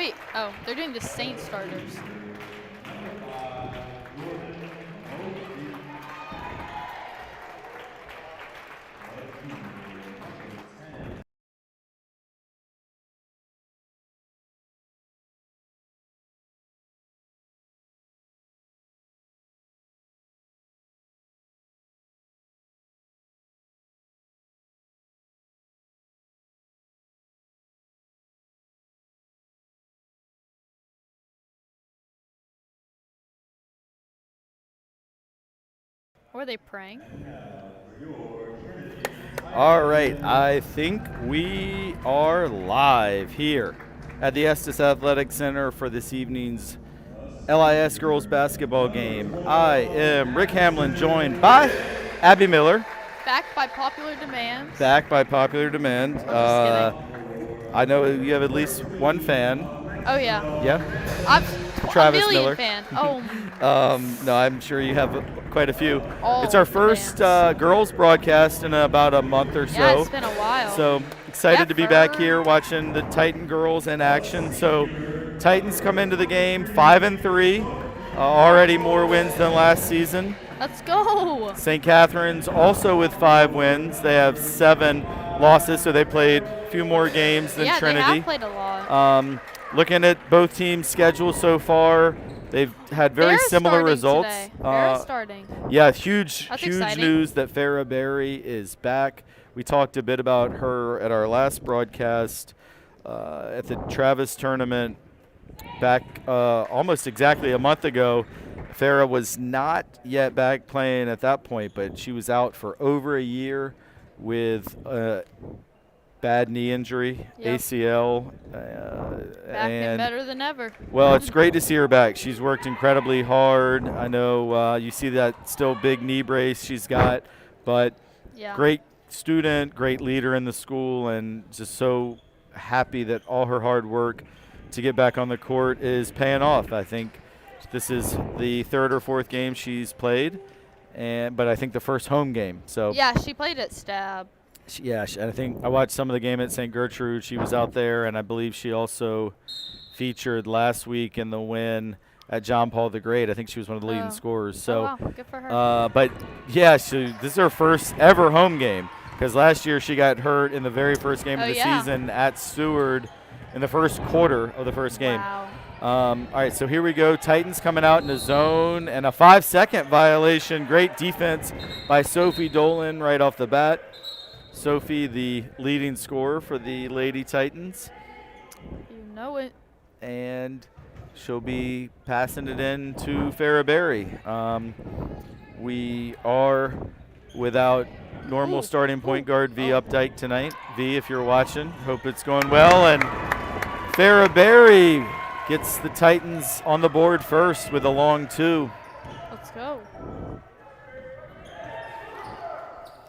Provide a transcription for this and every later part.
Wait, oh, they're doing the Saint starters. Or are they praying? All right, I think we are live here at the Estes Athletic Center for this evening's LIS girls basketball game. I am Rick Hamlin, joined by Abby Miller. Backed by popular demand. Back by popular demand. I'm just kidding. I know you have at least one fan. Oh, yeah. Yeah? I'm Travis a million Miller. fan. Oh, No, I'm sure you have quite a few. all It's our the first fans. girls broadcast in about a month or so. Yeah, it's been a while. So excited to be back Effort. here watching the Titan girls in action. So Titans come into the game 5-3, already more wins than last season. Let's go. St. Catherine's also with 5 wins. They have 7 losses, so they played a few more games than Yeah, Trinity. they have played a lot. Looking at both teams' schedules so far, they've had very Farrah's similar starting results. Today. Farrah's starting. Yeah, huge That's huge exciting. news that Farrah Berry is back. We talked a bit about her at our last broadcast at the Travis tournament back almost exactly a month ago. Farrah was not yet back playing at that point, but she was out for over a year with bad knee injury, Yep. ACL. Back and and better than ever. well, it's great to see her back. She's worked incredibly hard. I know you see that still big knee brace she's got, but Yeah. great student, great leader in the school, and just so happy that all her hard work to get back on the court is paying off. I think this is the 3rd or 4th game she's played, but I think the first home game. So Yeah, she played at Stab. I think I watched some of the game at St. Gertrude. She was out there, and I believe she also featured last week in the win at John Paul the Great. I think she was one of the leading scorers. So, wow, good for her. but yeah, this is her first ever home game because last year she got hurt in the very first game of the season at Seward in the first quarter of the first game. Wow. All right, so here we go. Titans coming out in the zone and a 5-second violation. Great defense by Sophie Dolan right off the bat. Sophie, the leading scorer for the Lady Titans. You know it. And she'll be passing it in to Farrah Berry. We are without normal starting point guard V Updike tonight. V, if you're watching, hope it's going well. And Farrah Berry gets the Titans on the board first with a long 2. Let's go.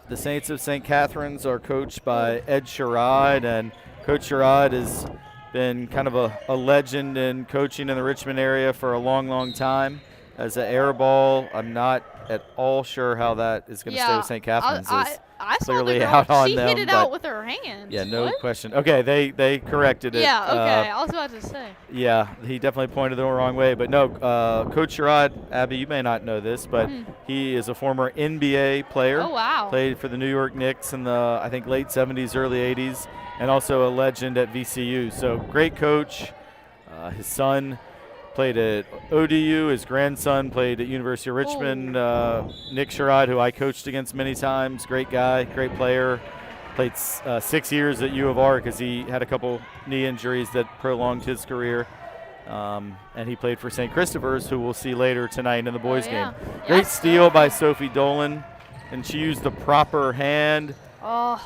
The Saints of St. Catherine's are coached by Ed Sherrod, and Coach Sherrod has been kind of a legend in coaching in the Richmond area for a long, long time. As an air ball, I'm not at all sure how that is going to stay with St. Catherine's. I saw clearly the girl. out on she them, hit it out with her hands. Yeah, no What? question. Okay, they corrected it. Yeah, okay. I was about to say. Yeah, he definitely pointed the wrong way. But no, Coach Sherrod, Abby, you may not know this, but he is a former NBA player. Oh, wow. Played for the New York Knicks in the, I think, late 70s, early 80s, and also a legend at VCU. So great coach. His son played at ODU. His grandson played at University of Richmond. Nick Sherrod, who I coached against many times, great guy, great player. Played 6 years at U of R because he had a couple knee injuries that prolonged his career. And he played for St. Christopher's, who we'll see later tonight in the boys' game. Great steal by Sophie Dolan, and she used the proper hand. Oh.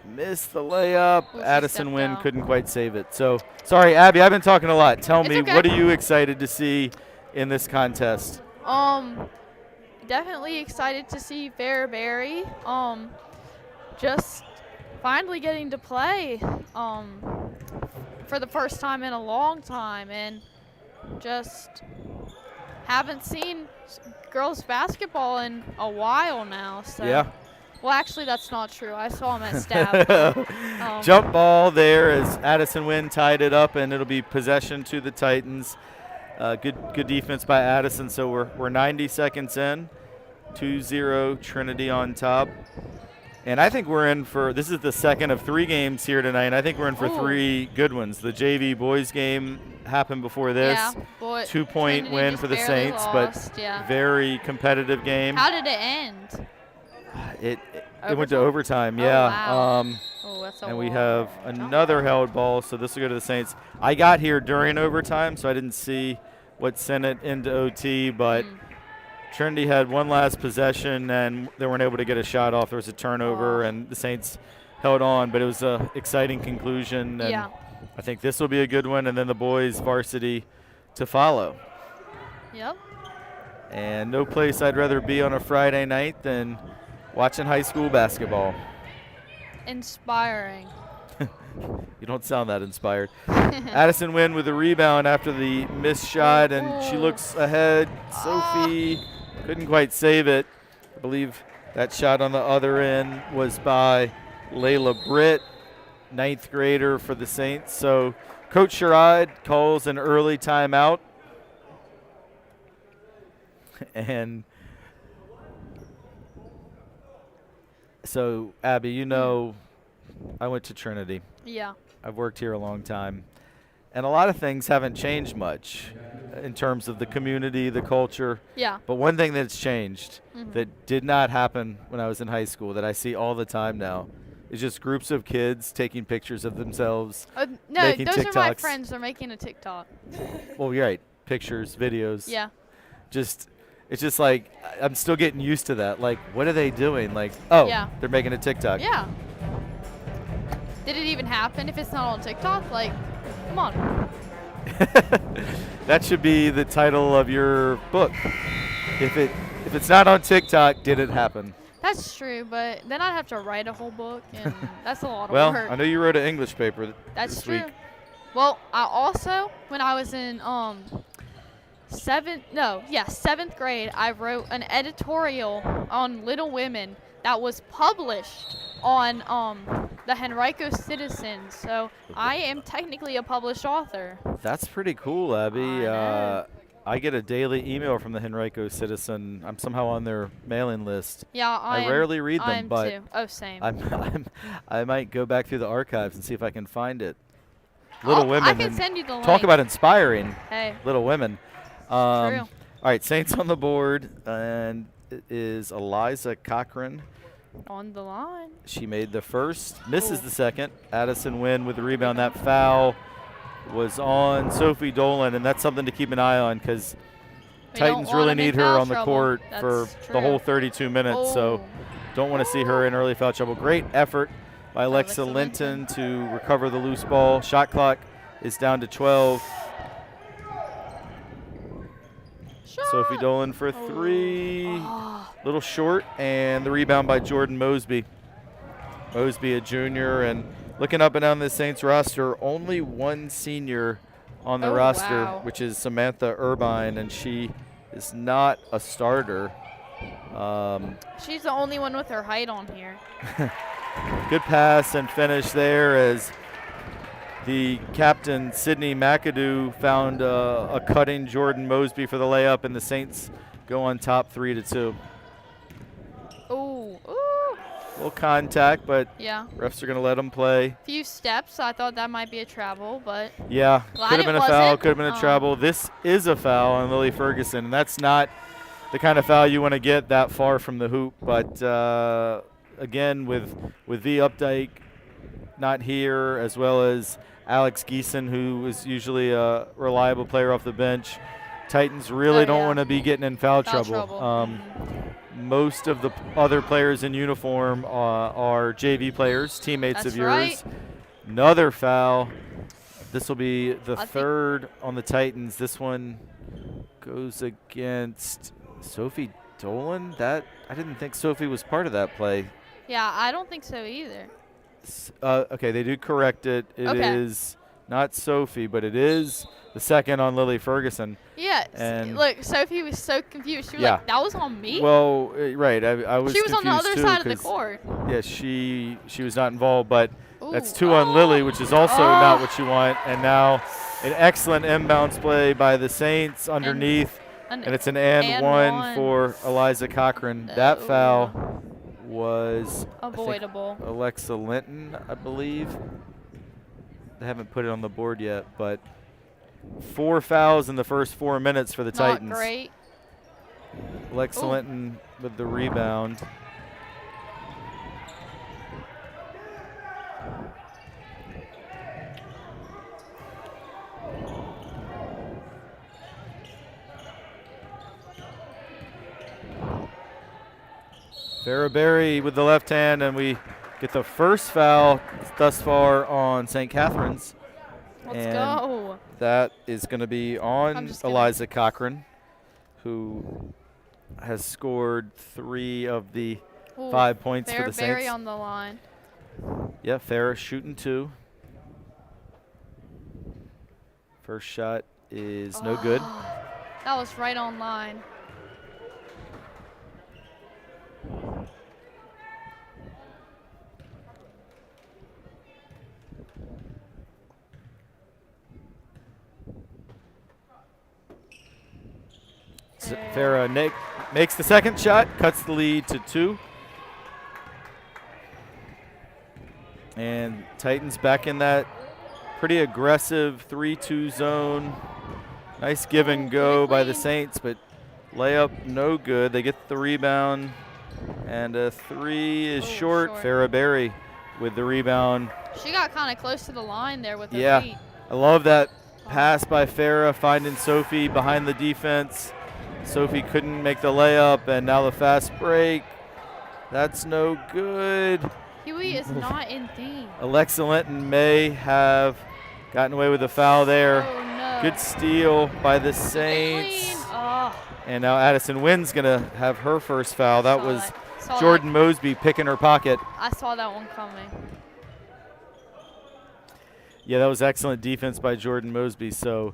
Missed the layup. Addison Wynn couldn't quite save it. So, sorry, Abby, I've been talking a lot. Tell me, what are you excited to see in this contest? Definitely excited to see Farrah Berry. Just finally getting to play for the first time in a long time, and just haven't seen girls basketball in a while now. So Yeah. Well, actually, that's not true. I saw him at Stab. But, Jump ball there as Addison Wynn tied it up, and it'll be possession to the Titans. Good defense by Addison. So we're 90 seconds in, 2-0 Trinity on top. And I think we're in for, this is the second of 3 games here tonight, and I think we're in for 3 good ones. The JV boys game happened before this. Yeah, but 2-point Trinity win just for the barely Saints, lost, but yeah. very competitive game. How did it end? It went to overtime, Oh, yeah. wow. That's a And we long have jump another ball. held ball, so this will go to the Saints. I got here during overtime, so I didn't see what sent it into OT, but Trinity had one last possession, and they weren't able to get a shot off. There was a turnover, and the Saints held on, but it was an exciting conclusion. And Yeah. I think this will be a good one, and then the boys varsity to follow. Yep. And no place I'd rather be on a Friday night than watching high school basketball. Inspiring. You don't sound that inspired. Addison Wynn with a rebound after the missed shot, and she looks ahead. Sophie couldn't quite save it. I believe that shot on the other end was by Layla Britt, 9th grader for the Saints. So Coach Sherrod calls an early timeout. And so, Abby, you know, I went to Trinity. Yeah. I've worked here a long time. And a lot of things haven't changed much in terms of the community, the culture. Yeah. But one thing that's changed that did not happen when I was in high school that I see all the time now is just groups of kids taking pictures of themselves. No, making those are my TikToks. friends. They're making a TikTok. Well, you're right. Pictures, videos. Yeah. It's just like I'm still getting used to that. Like, what are they doing? Like, oh, Yeah. they're making a TikTok. Yeah. Did it even happen if it's not on TikTok? Like, come on. That should be the title of your book. If it's not on TikTok, did it happen? That's true, but then I'd have to write a whole book, and that's a lot of Well, work. I know you wrote an English paper That's this true. week. Well, I also, when I was in seventh grade, I wrote an editorial on Little Women that was published on the Henrico Citizen. So I am technically a published author. That's pretty cool, Abby. I know. I get a daily email from the Henrico Citizen. I'm somehow on their mailing list. Yeah, I rarely read them, I am but too. Oh, same. I might go back through the archives and see if I can find it. Little Women. I can and send you the link. talk about inspiring. Hey, Little Women. true. All right, Saints on the board, and it is Eliza Cochran. On the line. She made the first, misses the second. Addison Wynn with the rebound. That foul was on Sophie Dolan, and that's something to keep an eye on because We don't Titans want really 'em in need her foul on the trouble. court That's for true. the whole 32 minutes. So don't want to see her in early foul trouble. Great effort by Alexa Alexa Linton to recover the loose ball. Shot clock is down to 12. Sophie Shot. Dolan for 3. Little short, and the rebound by Jordan Mosby. Mosby, a junior, and looking up and down the Saints roster, only one senior on the Oh, roster, wow. which is Samantha Irvine, and she is not a starter. She's the only one with her height on here. Good pass and finish there as the captain, Sydney McAdoo, found a cutting Jordan Mosby for the layup, and the Saints go on top 3-2. Ooh. Little contact, but Yeah. refs are going to let them play. Few steps. I thought that might be a travel, but Yeah, Glad could have it been a foul, wasn't. could have been a travel. This is a foul on Lily Ferguson, and that's not the kind of foul you want to get that far from the hoop. But again, with V. Updike not here, as well as Alex Geeson, who is usually a reliable player off the bench, Titans really don't yeah. want to be getting in foul foul trouble. trouble. Most of the other players in uniform are JV players, teammates That's of yours. right. Another foul. This will be the I think- third on the Titans. This one goes against Sophie Dolan. That I didn't think Sophie was part of that play. Yeah, I don't think so either. Okay, they do correct it. It is Okay. not Sophie, but it is the second on Lily Ferguson. Yes. And Look, Sophie was so confused. She was Yeah. like, "That was on me." Well, right. I was she was on the confused other too, side of the 'cause, court. Yeah, she was not involved, but that's Ooh. 2 on Lily, which is also Oh. not what you want. And now an excellent inbounds play by the Saints underneath, and it's an and one for Eliza Cochran. That foul was avoidable. I think, Alexa Linton, I believe. They haven't put it on the board yet, but 4 fouls in the first 4 minutes for the Titans. Not great. Alexa Ooh. Linton with the rebound. Farrah Berry with the left hand, and we get the first foul thus far on St. Catherine's. Let's and go. That is going to be I'm on just kidding. Eliza Cochran, who has scored 3 of the Ooh, 5 points for Farrah the Berry Saints. on the line. Yeah, Farrah shooting 2. First shot is no good. That was right on line. Farrah makes the second shot, cuts the lead to 2. And Titans back in that pretty aggressive 3-2 zone. Nice give and go by the Saints, but layup no good. They get the rebound, and a 3 is short. Farrah Berry with the rebound. She got kind of close to the line there with her Yeah, feet. I love that pass by Farrah, finding Sophie behind the defense. Sophie couldn't make the layup, and now the fast break. That's no good. Huey is not in theme. Alexa Linton may have gotten away with the foul there. Oh, no. Good steal by the Saints. Oh, And now Addison Wynn's going to have her first foul. That was saw Jordan Mosby picking her pocket. I saw that one coming. Yeah, that was excellent defense by Jordan Mosby. So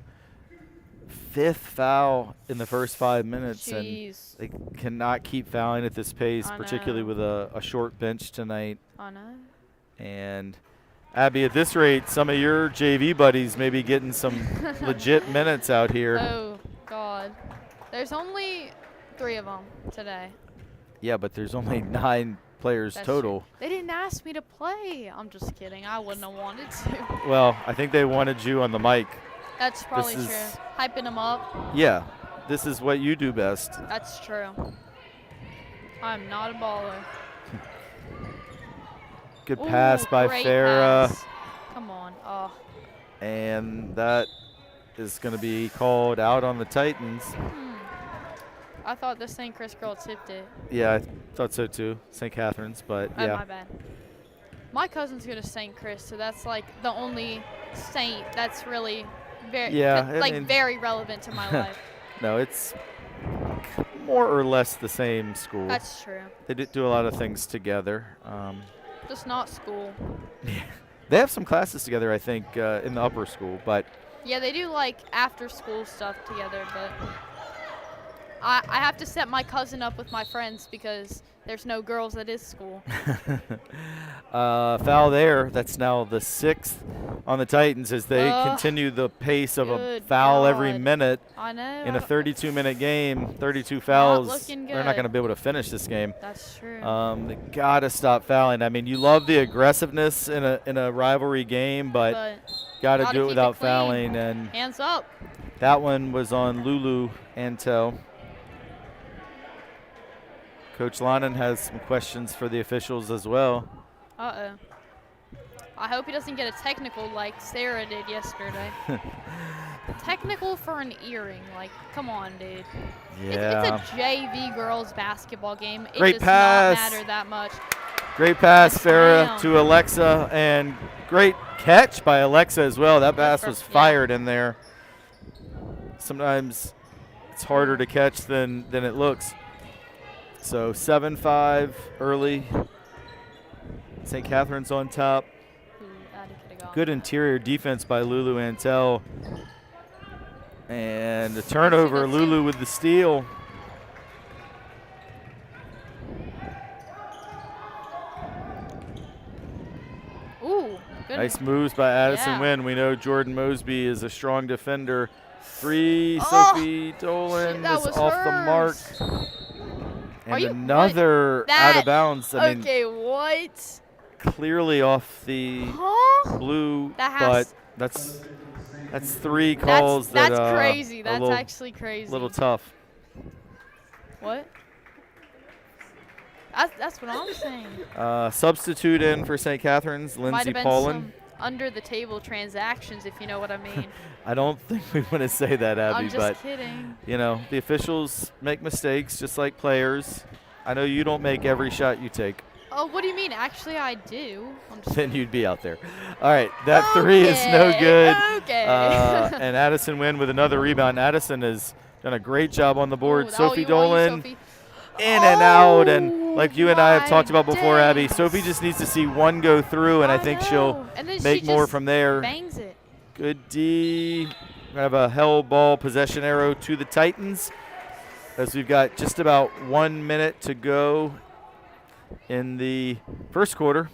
5th foul in the first 5 minutes. Jeez. And they cannot keep fouling at this pace, I particularly know. with a short bench tonight. I know. And Abby, at this rate, some of your JV buddies may be getting some legit minutes out here. Oh, God. There's only 3 of them today. Yeah, but there's only 9 players That's total. true. They didn't ask me to play. I'm just kidding. I wouldn't have wanted to. Well, I think they wanted you on the mic. That's probably true. is- Hyping them up. Yeah, this is what you do best. That's true. I'm not a baller. Good Ooh, pass by great Farrah. pass. Come on. Oh. And that is going to be called out on the Titans. I thought the St. Chris girl tipped it. Yeah, I thought so too. St. Catherine's, but Oh, yeah. my bad. My cousin's go to St. Chris, so that's like the only saint that's really very, Yeah, I mean- very relevant to my life. No, it's more or less the same school. That's true. They do a lot of things together. Just not school. They have some classes together, I think, in the upper school, but Yeah, they do like after school stuff together, but I have to set my cousin up with my friends because there's no girls at his school. foul there. That's now the 6th on the Titans as they continue the pace of a good foul every God. minute I know. in a 32-minute game. 32 fouls. looking They're not good. going to be able to finish this game. That's true. They gotta stop fouling. I mean, you love the aggressiveness in a rivalry game, but gotta gotta do it keep it without clean. fouling. And Hands up. that one was on Lulu Antel. Coach Lannon has some questions for the officials as well. Uh-oh. I hope he doesn't get a technical like Sarah did yesterday. Technical for an earring. Like, come on, dude. Yeah. It's a JV girls basketball game. Great It does pass. not matter that much. Great pass, Yes, Farrah ma'am. to Alexa, and great catch by Alexa as well. That pass was fired in there. Sometimes it's harder to catch than it looks. So 7-5 early. St. Catherine's on top. Ooh, that could have gone. Good interior defense by Lulu Antel. And a turnover, That's it. Lulu with the steal. Ooh, good. Nice moves by Addison Yeah. Wynn. We know Jordan Mosby is a strong defender. Three, Oh, Sophie Dolan shit, that is was off the mark. hers. And you- another out of bounds. I mean, Okay, what? clearly off the Huh? blue, That but has- that's three calls That's that crazy. a That's little, actually crazy. little tough. What? That's what I'm saying. Substitute in for St. Catherine's, Might Lindsay have been Paulin. some under the table transactions, if you know what I mean. I don't think we want to say that, Abby, I'm just but kidding. you know, the officials make mistakes just like players. I know you don't make every shot you take. Oh, what do you mean? Actually, I do. I'm just Then you'd be out there. All right, that three is no Okay, good. Okay. And Addison Wynn with another rebound. Addison has done a great job on the board. Ooh, Sophie you Dolan Sophie. in and out, and Oh, like you and I have talked about before, my Abby, days. Sophie just needs to see one go through, and I think she'll know. And then she make more just from there. Bangs it. Good D. We have a hell ball possession arrow to the Titans, as we've got just about 1 minute to go in the first quarter.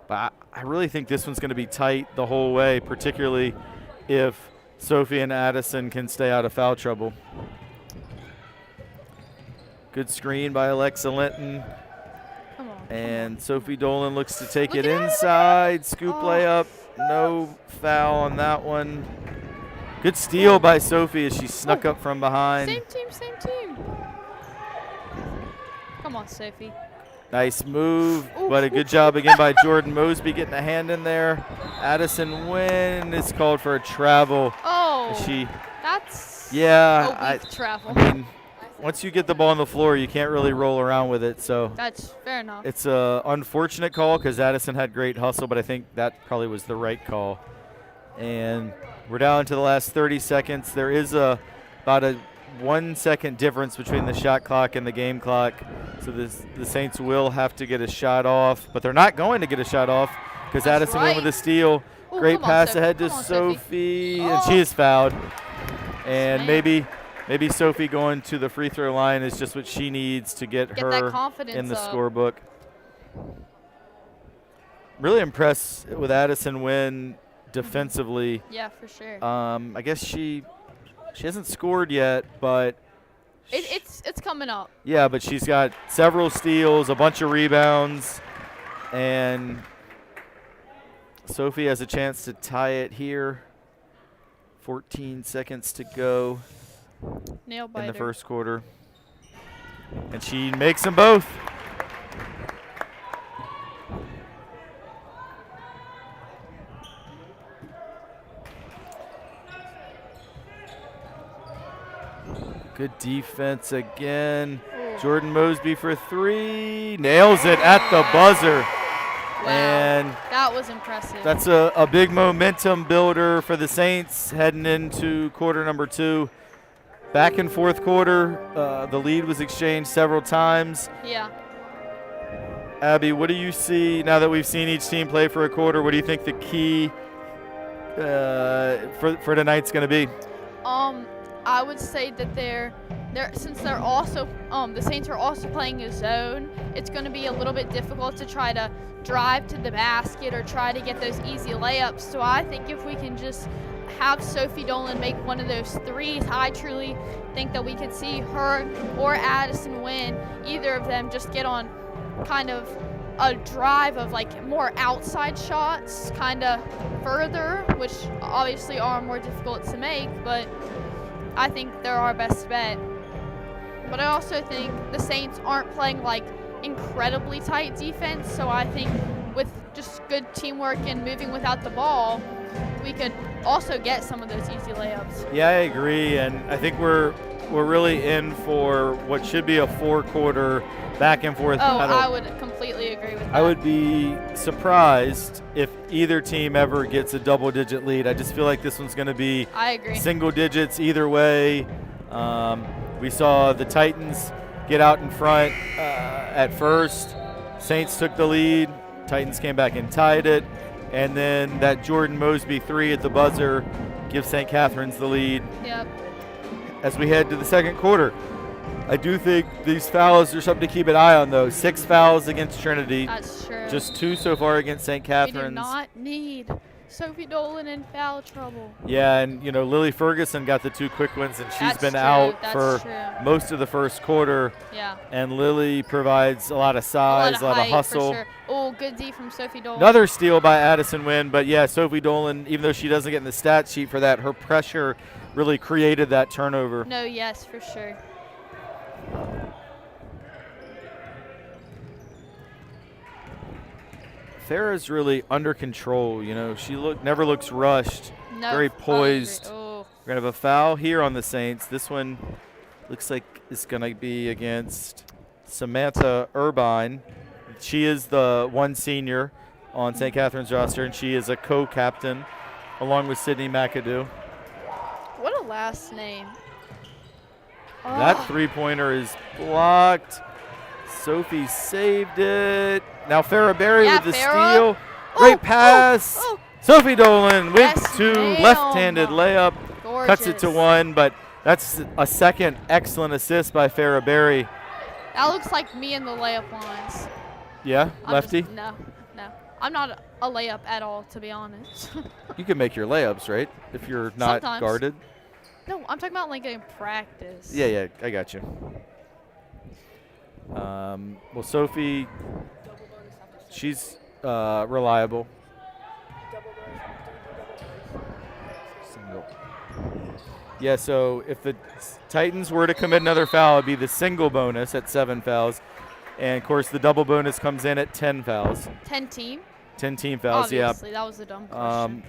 But I really think this one's going to be tight the whole way, particularly if Sophie and Addison can stay out of foul trouble. Good screen by Alexa Linton. Come on. And Sophie Dolan looks to take Look it at that. inside. Scoop Oh. layup. No foul on that one. Good steal by Sophie as she snuck Oh. up from behind. Same team, same team. Come on, Sophie. Nice move, Ooh, but a ooh, good job again by Jordan Mosby getting a hand in there. Addison Wynn is called for a travel. Oh, She, that's yeah, a weak travel. I mean, once you get the ball on the floor, you can't really roll around with it. So That's fair enough. it's a unfortunate call because Addison had great hustle, but I think that probably was the right call. And we're down to the last 30 seconds. There is about a 1 second difference between the shot clock and the game clock. So the Saints will have to get a shot off, but they're not going to get a shot off because That's Addison went with right. a steal. Ooh, Great come on, pass Sophie. ahead to Come on, Sophie. Sophie, and Oh. she is fouled. And Man. maybe Sophie going to the free throw line is just what she needs to get Get her that confidence in the up. scorebook. Really impressed with Addison Wynn defensively. Yeah, for sure. I guess she hasn't scored yet, but It's coming up. yeah, but she's got several steals, a bunch of rebounds, and Sophie has a chance to tie it here. 14 seconds to go Nail biter. in the first quarter. And she makes them both. Good defense again. Ooh. Jordan Mosby for three. Nails it at the buzzer. Wow. And That was impressive. that's a big momentum builder for the Saints heading into quarter number two. Back in fourth quarter, the lead was exchanged several times. Yeah. Abby, what do you see now that we've seen each team play for a quarter? What do you think the key for tonight's going to be? I would say that since they're also the Saints are also playing a zone, it's going to be a little bit difficult to try to drive to the basket or try to get those easy layups. So I think if we can just have Sophie Dolan make one of those threes, I truly think that we could see her or Addison Wynn, either of them, just get on kind of a drive of like more outside shots, kind of further, which obviously are more difficult to make, but I think they're our best bet. But I also think the Saints aren't playing like incredibly tight defense, so I think with just good teamwork and moving without the ball, we could also get some of those easy layups. Yeah, I agree, and I think we're really in for what should be a four-quarter back and forth Oh, battle. I would completely agree with that. I would be surprised if either team ever gets a double-digit lead. I just feel like this one's going to be I agree. single digits either way. We saw the Titans get out in front at first. Saints took the lead. Titans came back and tied it. And then that Jordan Mosby three at the buzzer gives St. Catherine's the lead. Yep. As we head to the second quarter, I do think these fouls are something to keep an eye on, though. 6 fouls against Trinity. That's true. Just 2 so far against St. We Catherine's. do not need Sophie Dolan in foul trouble. Yeah, and Lily Ferguson got the 2 quick ones, and she's That's been true, out that's for true. most of the first quarter. Yeah. And Lily provides a lot of size, a lot of height, hustle. For sure. Oh, good D from Sophie Dolan. Another steal by Addison Wynn, but yeah, Sophie Dolan, even though she doesn't get in the stat sheet for that, her pressure really created that turnover. No, yes, for sure. Farrah's really under control. She never looks rushed. No, Very I agree. poised. Oh, We're gonna have a foul here on the Saints. This one looks like it's gonna be against Samantha Urbine. She is the one senior on St. Catherine's roster, and she is a co-captain along with Sydney McAdoo. what a last name. That Oh, three-pointer is blocked. Sophie saved it. Now Farrah Berry Yeah, with the Farrah. steal. Great Oh, pass. oh, Sophie Dolan with Yes, 2, ma'am. left-handed layup. gorgeous. Cuts it to 1, but that's a second excellent assist by Farrah Berry. That looks like me in the layup lines. Yeah, I'm lefty. just- no. I'm not a layup at all, to be honest. You can make your layups, right? If you're not Sometimes. guarded. No, I'm talking about like in practice. Yeah, I got you. Well, Sophie, she's reliable. Single. Yeah, so if the Titans were to commit another foul, it'd be the single bonus at 7 fouls. And, of course, the double bonus comes in at 10 fouls. 10 team. 10 team fouls, Obviously, that was a dumb question.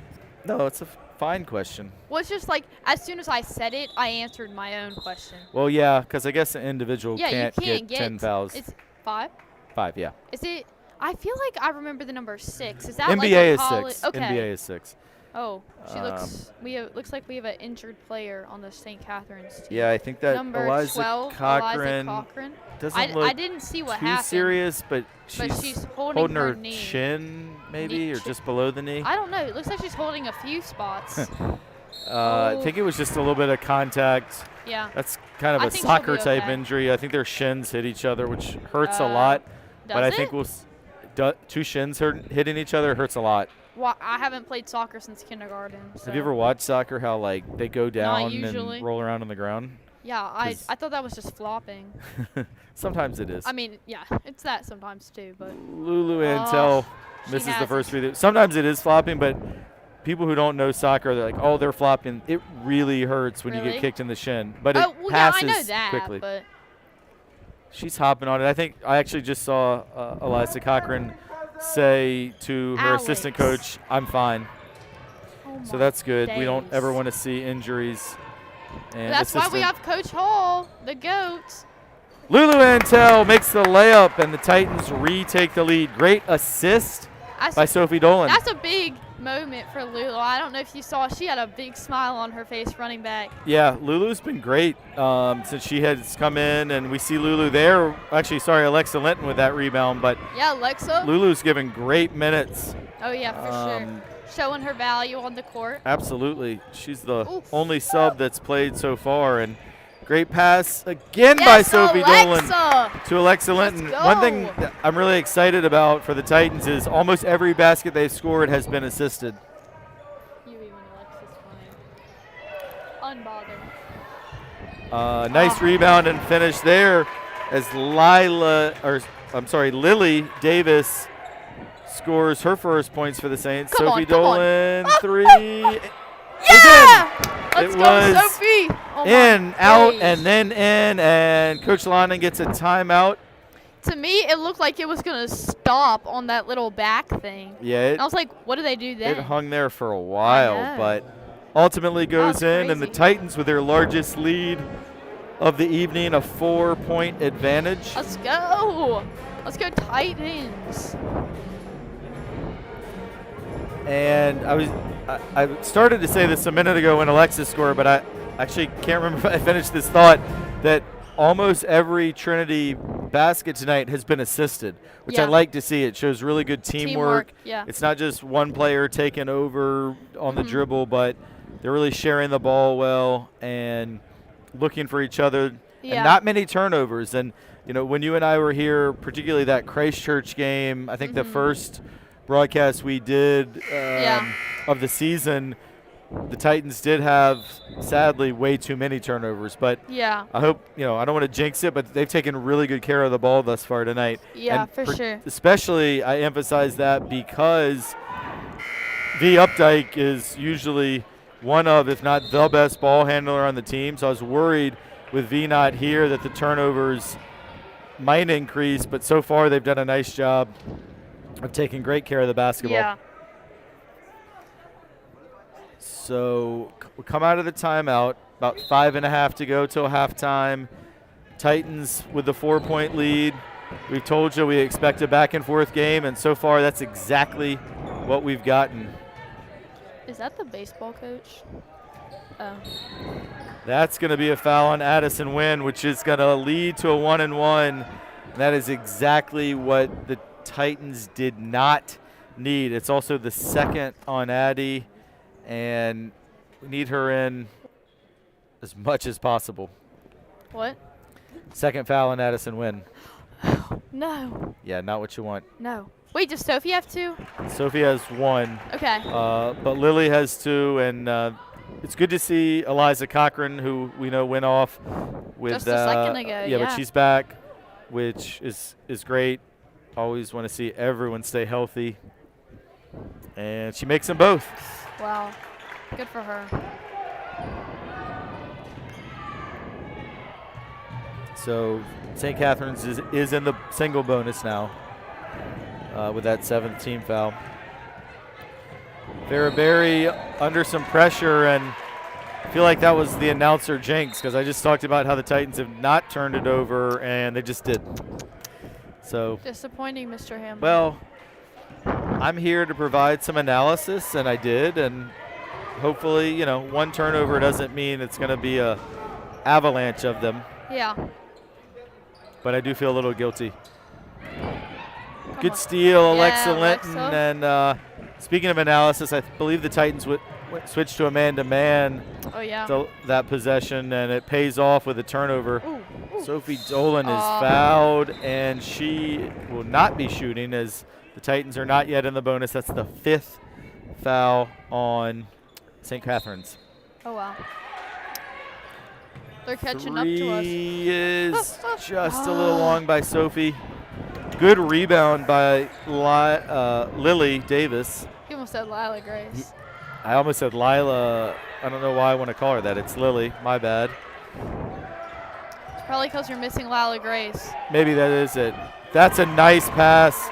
No, it's a fine question. Well, it's just like as soon as I said it, I answered my own question. Well, yeah, because I guess an individual Yeah, can't you can't get 10 fouls. It's 5. 5, yeah. Is it? I feel like I remember the number 6. Is that NBA like a is college? 6. Okay. NBA is 6. Oh, she looks. Looks like we have an injured player on the St. Catherine's team. Yeah, I think that Number Eliza 12, Cochran Eliza Cochran. doesn't look I didn't see what too happened. serious, but But she's she's holding her knee. chin, maybe, Knee or chi- just below the knee. I don't know. It looks like she's holding a few spots. I think it was just a little bit of contact. Yeah. That's kind of I a think she'll soccer be type okay. injury. I think their shins hit each other, which hurts a lot. But I Does think it? two shins hitting each other hurts a lot. Well, I haven't played soccer since kindergarten. Have you so- ever watched soccer? How like they go down usually. and roll around on the ground? Yeah, I 'Cause- thought that was just flopping. Sometimes it is. I mean, yeah, it's that sometimes too, but Lulu Antel she misses has the first it. free throw. Sometimes it is flopping, but people who don't know soccer, they're like, "Oh, they're flopping." It really hurts when you Really? get kicked in the shin, but oh, it well, yeah, passes I know that, quickly. but She's hopping on it. I think I actually just saw Eliza Cochran say to her assistant Alex. coach, "I'm fine." oh So my that's good. We don't days. ever want to see injuries. And That's why we assistant- have Coach Hall, the GOAT. Lulu Antel makes the layup, and the Titans retake the lead. Great assist That's, by Sophie Dolan. that's a big moment for Lulu. I don't know if you saw, she had a big smile on her face running back. Yeah, Lulu's been great since she has come in, and we see Lulu there. Actually, sorry, Alexa Linton with that rebound, but Yeah, Alexa. Lulu's given great minutes. Oh, yeah, for sure. Showing her value on the court. Absolutely. She's the Oof. only sub that's played so far, and great pass again by Yes, Sophie Dolan Alexa. to Alexa Let's Linton. go. One thing that I'm really excited about for the Titans is almost every basket they've scored has been assisted. You even Alexa's playing. Unbothered. Nice rebound and finish there as Lily Davis scores her first points for the Saints. Come on, Sophie come on. Dolan, Ah, 3. Yeah! Let's It go, was Sophie. Oh my In, out, days. and then in, and Coach London gets a timeout. To me, it looked like it was going to stop on that little back thing. Yeah, And I was like, what do they do then? it hung there for a while, know. but ultimately goes was in, and the crazy. Titans with their largest lead of the evening, a 4-point advantage. Let's go. Let's go Titans. And I started to say this a minute ago when Alexis scored, but I actually can't remember if I finished this thought, that almost every Trinity basket tonight has been assisted, which I Yeah. like to see. It shows really good teamwork. Yeah. It's not just one player taking over on the dribble, but they're really sharing the ball well and looking for each other. Yeah. And not many turnovers. And, you know, when you and I were here, particularly that Christchurch game, I think the first broadcast we did of the season, the Titans did have, sadly, way too many turnovers. But Yeah. I hope, you know, I don't want to jinx it, but they've taken really good care of the ball thus far tonight. Yeah, And for sure. Especially, I emphasize that because V. Updike is usually one of, if not the best ball handler on the team. So I was worried with V not here that the turnovers might increase, but so far they've done a nice job of taking great care of the basketball. Yeah. So we come out of the timeout, about 5.5 to go till halftime. Titans with the 4-point lead. We've told you we expect a back and forth game, and so far that's exactly what we've gotten. Is that the baseball coach? Oh. That's going to be a foul on Addison Wynn, which is going to lead to a 1-and-1. And that is exactly what the Titans did not need. It's also the second on Addie, and we need her in as much as possible. What? Second foul on Addison Wynn. No. Yeah, not what you want. No. Wait, does Sophie have 2? Sophie has 1. Okay. But Lily has 2, and it's good to see Eliza Cochran, who we know went off with Just a second ago, but yeah. she's back, which is great. Always want to see everyone stay healthy, and she makes them both. Wow. Good for her. So St. Catherine's is in the single bonus now with that 7th team foul. Farabary under some pressure, and I feel like that was the announcer jinx because I just talked about how the Titans have not turned it over, and they just did. So Disappointing, Mr. Hamlin. well, I'm here to provide some analysis, and I did, and hopefully, you know, one turnover doesn't mean it's going to be a avalanche of them, Yeah. but I do feel a little guilty. Come Good on. steal, Yeah, Alexa Linton, Alexa. and speaking of analysis, I believe the Titans switched to a man-to-man Oh, yeah. that possession, and it pays off with a turnover. Ooh. Ooh. Sophie Dolan is Aw. fouled, and she will not be shooting as the Titans are not yet in the bonus. That's the 5th foul on St. Catherine's. Oh, wow. They're catching up to us. 3 is just a little long by Sophie. Good rebound by Lily Davis. You almost said Lila Grace. I almost said Lila. I don't know why I want to call her that. It's Lily. My bad. It's probably because you're missing Lila Grace. Maybe that is it. That's a nice pass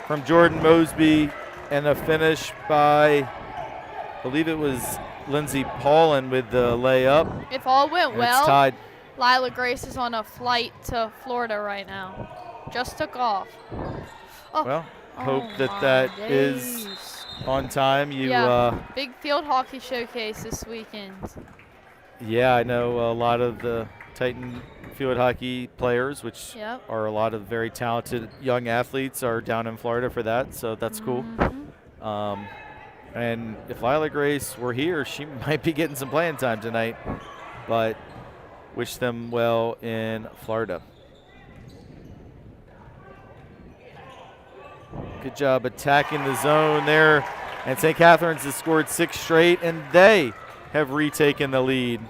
from Jordan Mosby, and a finish by, I believe it was Lindsay Paulin with the layup. If all went And well, it's tied. Lila Grace is on a flight to Florida right now. Just took off. Oh. Well, hope Oh that my is days. on time. Yeah. Big field hockey showcase this weekend. Yeah, I know a lot of the Titan field hockey players, which Yep. are a lot of very talented young athletes, are down in Florida for that, so that's cool. Mhm. And if Lila Grace were here, she might be getting some playing time tonight, but wish them well in Florida. Good job attacking the zone there, and St. Catherine's has scored 6 straight, and they have retaken the lead.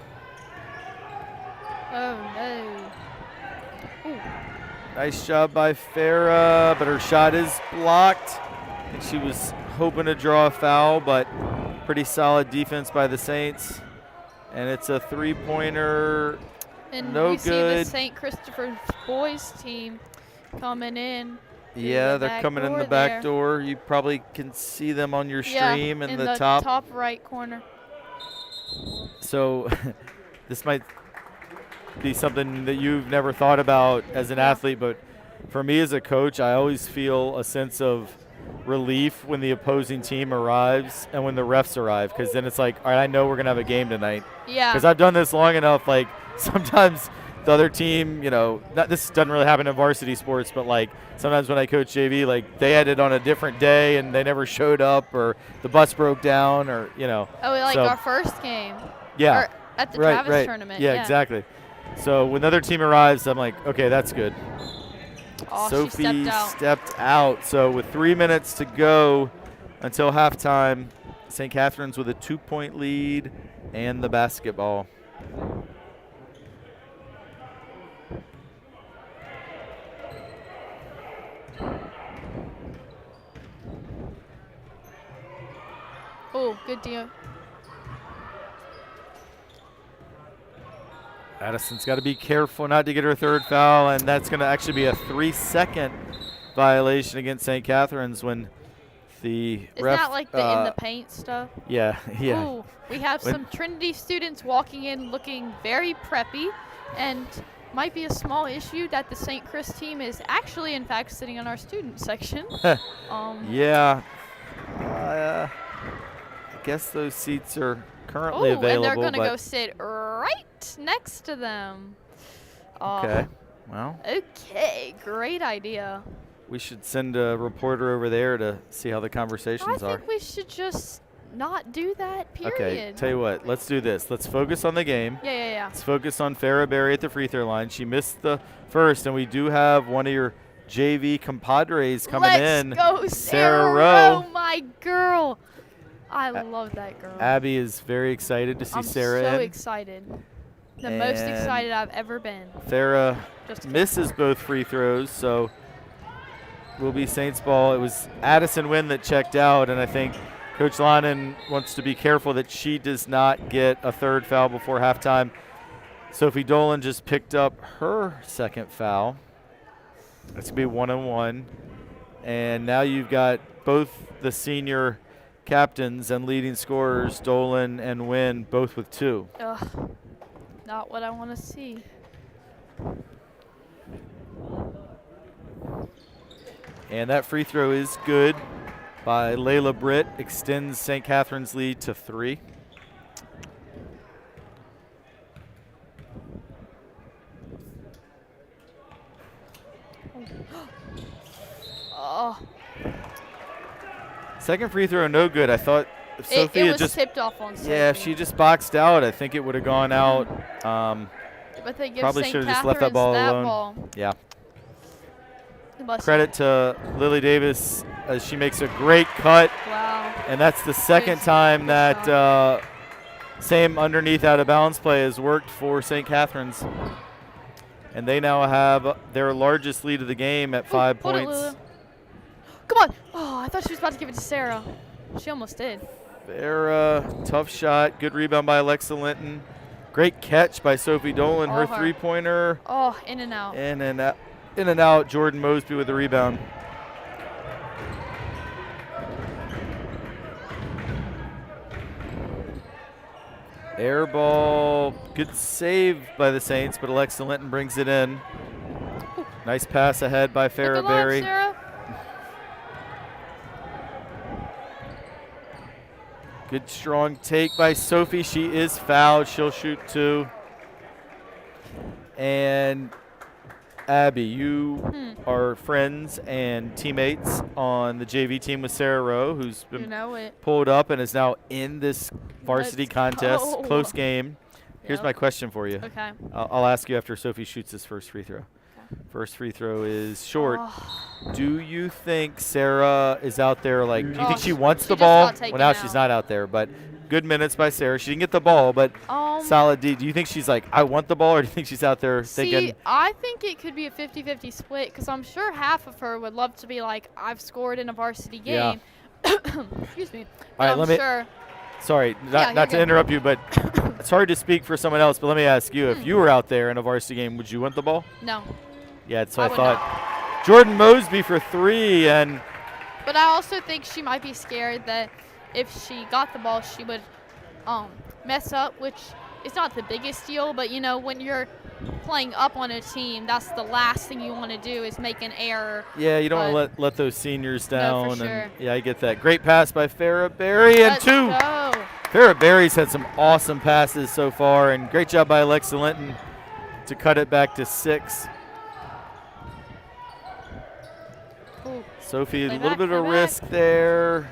Oh, no. Ooh. Nice job by Farah, but her shot is blocked, and she was hoping to draw a foul, but pretty solid defense by the Saints, and it's a 3-pointer. And No we see good. the St. Christopher's boys team coming in. Yeah, the they're back coming in door the back there. door. You probably can see them on your Yeah, stream in in the top top. right corner. So this might be something that you've never thought about as an Yeah. athlete, but for me as a coach, I always feel a sense of relief when the opposing team arrives and when the refs arrive, because then it's like, all right, I know we're going to have a game tonight. Yeah. Because I've done this long enough, like sometimes the other team, this doesn't really happen in varsity sports, but like sometimes when I coach JV, like they had it on a different day and they never showed up, or the bus broke down, or Oh, like so, our first game. yeah, Or at the Travis tournament. Yeah, exactly. So when the other team arrives, I'm like, okay, that's good. Oh, Sophie she stepped out. So with 3 minutes to go until halftime, St. Catherine's with a 2-point lead and the basketball. Oh, good deal. Addison's got to be careful not to get her third foul, and that's going to actually be a 3-second violation against St. Catherine's when the Is ref. that like the in the paint stuff? Yeah. Ooh, we have some Trinity students walking in looking very preppy, and might be a small issue that the St. Chris team is actually, in fact, sitting in our student section. Yeah. I guess those seats are currently available. And they're going to go sit right next to them. Okay. Well. Okay, great idea. We should send a reporter over there to see how the conversations are. I think we should just not do that, period. Okay, tell you what, let's do this. Let's focus on the game. Yeah. Let's focus on Farrah Berry at the free throw line. She missed the first, and we do have one of your JV compadres coming in. Let's go, Sarah Rowe. My girl. I love that girl. Abby is very excited to see Sarah I'm so in. excited. The most excited I've ever been. Farrah misses both free throws, so will be Saints ball. It was Addison Wynn that checked out, and I think Coach Lannon wants to be careful that she does not get a third foul before halftime. Sophie Dolan just picked up her second foul. That's going to be 1-on-1. And now you've got both the senior captains and leading scorers, Dolan and Wynn, both with 2. Ugh, not what I want to see. And that free throw is good by Layla Britt, extends St. Catherine's lead to 3. Oh. Second free throw, no good. I thought if Sophie it had was tipped off on Sophie. Yeah, if she just boxed out, I think it would have gone out. But they give Probably St. should have just left that ball alone. Ball. Yeah. Credit to Lily Davis as she makes a great cut. Wow. And that's the second time that same underneath out of bounds play has worked for St. Catherine's. And they now have their largest lead of the game at 5 points. Come on. Oh, I thought she was about to give it to Sarah. She almost did. Farrah, tough shot. Good rebound by Alexa Linton. Great catch by Sophie Dolan. Her three-pointer. Oh, in and out. In and out. Jordan Mosby with the rebound. Air ball. Good save by the Saints, but Alexa Linton brings it in. Nice pass ahead by Farrah Berry. Good strong take by Sophie. She is fouled. She'll shoot 2. And Abby, you are friends and teammates on the JV team with Sarah Rowe, who's been pulled up and is now in this varsity contest. Close game. Here's my question for you. Okay. I'll ask you after Sophie shoots this first free throw. Okay. First free throw is short. Do you think Sarah is out there, like, do you think she wants the ball? Well, now she's not out there, but good minutes by Sarah. She didn't get the ball, but solid D. Do you think she's like, I want the ball, or do you think she's out there thinking? I think it could be a 50-50 split, because I'm sure half of her would love to be like, I've scored in a varsity game. Yeah. Excuse me. All right, sorry, not to interrupt you, but it's hard to speak for someone else, but let me ask you, if you were out there in a varsity game, would you want the ball? No. Yeah, so I thought. Not. Jordan Mosby for 3, but I also think she might be scared that if she got the ball, she would mess up, which is not the biggest deal, but you know, when you're playing up on a team, that's the last thing you want to do is make an error. Yeah, you don't want to let those seniors down. No, for sure. And yeah, I get that. Great pass by Farrah Berry, and 2. Go. Farrah Berry's had some awesome passes so far, and great job by Alexa Linton to cut it back to 6. Ooh. Sophie, a Play little back, bit of play risk there.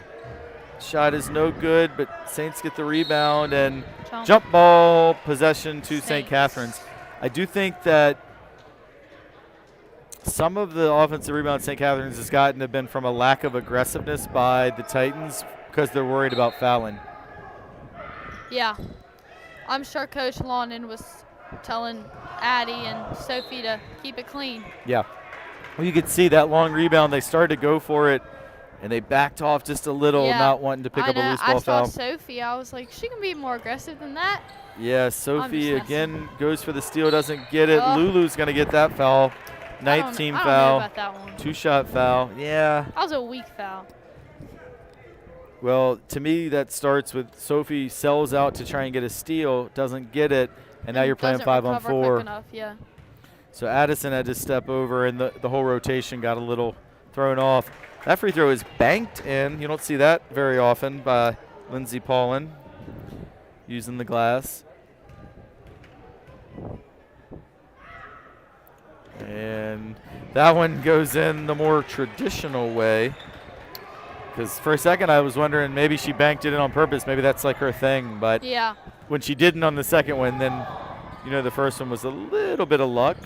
Shot is no good, but Saints get the rebound and jump ball possession to St. Saints. Catherine's. I do think that some of the offensive rebounds St. Catherine's has gotten have been from a lack of aggressiveness by the Titans because they're worried about fouling. Yeah. I'm sure Coach Lawton was telling Addie and Sophie to keep it clean. Yeah. Well, you could see that long rebound. They started to go for it, and they backed off just a little, Yeah. not wanting to pick up a loose ball I foul. saw Sophie. I was like, she can be more aggressive than that. Yeah, Sophie just again goes for the steal, doesn't get it. Ugh. Lulu's going to get that foul. Ninth team I don't know foul. about that one. 2-shot foul. Yeah. That was a weak foul. Well, to me, that starts with Sophie sells out to try and get a steal, doesn't get it, and now you're playing Doesn't 5 on recover 4. quick enough, yeah. So Addison had to step over, and the whole rotation got a little thrown off. That free throw is banked in. You don't see that very often by Lindsey Paulin using the glass. And that one goes in the more traditional way. Because for a second I was wondering maybe she banked it in on purpose. Maybe that's like her thing. But Yeah. when she didn't on the second one, then the first one was a little bit of luck.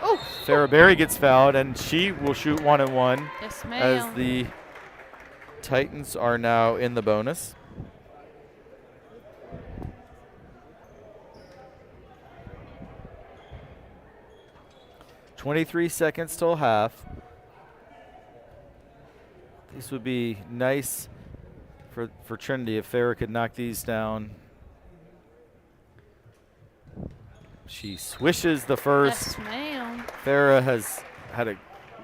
Oh. Farrah Berry gets fouled, and she will shoot 1 and 1 Yes, as ma'am. the Titans are now in the bonus. .23 seconds till half. This would be nice for Trinity if Farrah could knock these down. She swishes the first. Yes, ma'am. Farrah has had a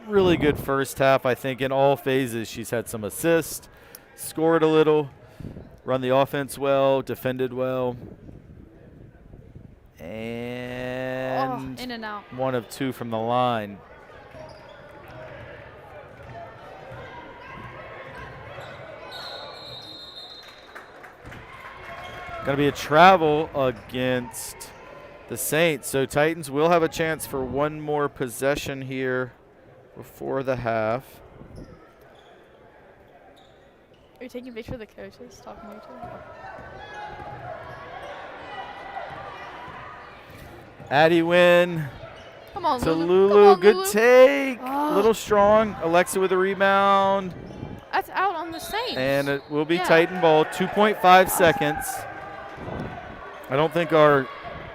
really good first half. I think in all phases she's had some assists, scored a little, run the offense well, defended well. And in and out. 1 of 2 from the line. Going to be a travel against the Saints. So Titans will have a chance for one more possession here before the half. Are you taking a picture of the coaches talking to each other? Addie win Come on, to Lulu. Lulu. Come on, Good Lulu. take. Oh. Little strong. Alexa with a rebound. That's out on the Saints. And it will be Yeah. Titan ball. 2.5 seconds. I don't think our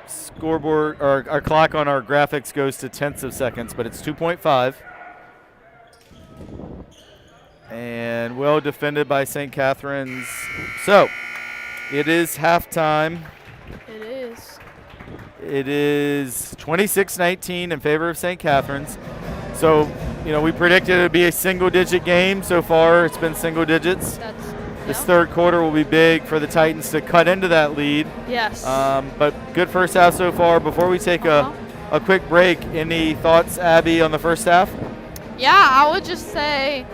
scoreboard or our clock on our graphics goes to tenths of seconds, but it's 2.5. And well defended by St. Catherine's. So it is halftime. It is. It is 26-19 in favor of St. Catherine's. So, we predicted it would be a single-digit game. So far, it's been single digits. This third quarter will be big for the Titans to cut into that lead. Yes. But good first half so far. Before we take a quick break, any thoughts, Abby, on the first half? Yeah, I would just say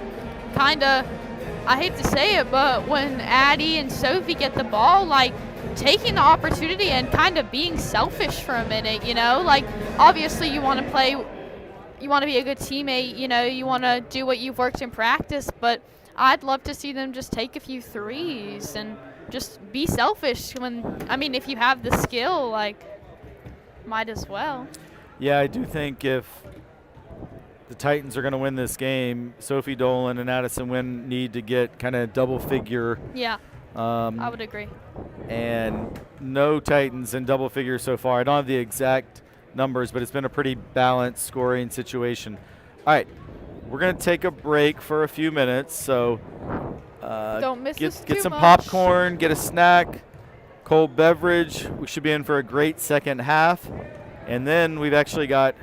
I hate to say it, but when Addie and Sophie get the ball, taking the opportunity and kind of being selfish for a minute, obviously you want to play, you want to be a good teammate, you want to do what you've worked in practice, but I'd love to see them just take a few threes and just be selfish if you have the skill, might as well. Yeah, I do think if the Titans are going to win this game, Sophie Dolan and Addison Wynn need to get kind of double figure. Yeah, I would agree. And no Titans in double figure so far. I don't have the exact numbers, but it's been a pretty balanced scoring situation. All right, we're going to take a break for a few minutes. So Don't miss us get too some much. popcorn, get a snack, cold beverage. We should be in for a great second half. And then we've actually got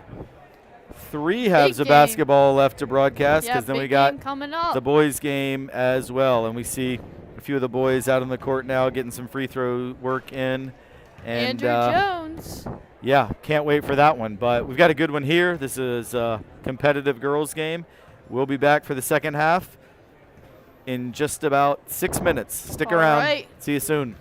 3 halves of game. basketball left to broadcast, because then big we got game coming up. the boys' game as well. And we see a few of the boys out on the court now getting some free throw work in. And Andrew Jones. yeah, can't wait for that one. But we've got a good one here. This is a competitive girls game. We'll be back for the second half in just about 6 minutes. Stick All around. right. See you soon.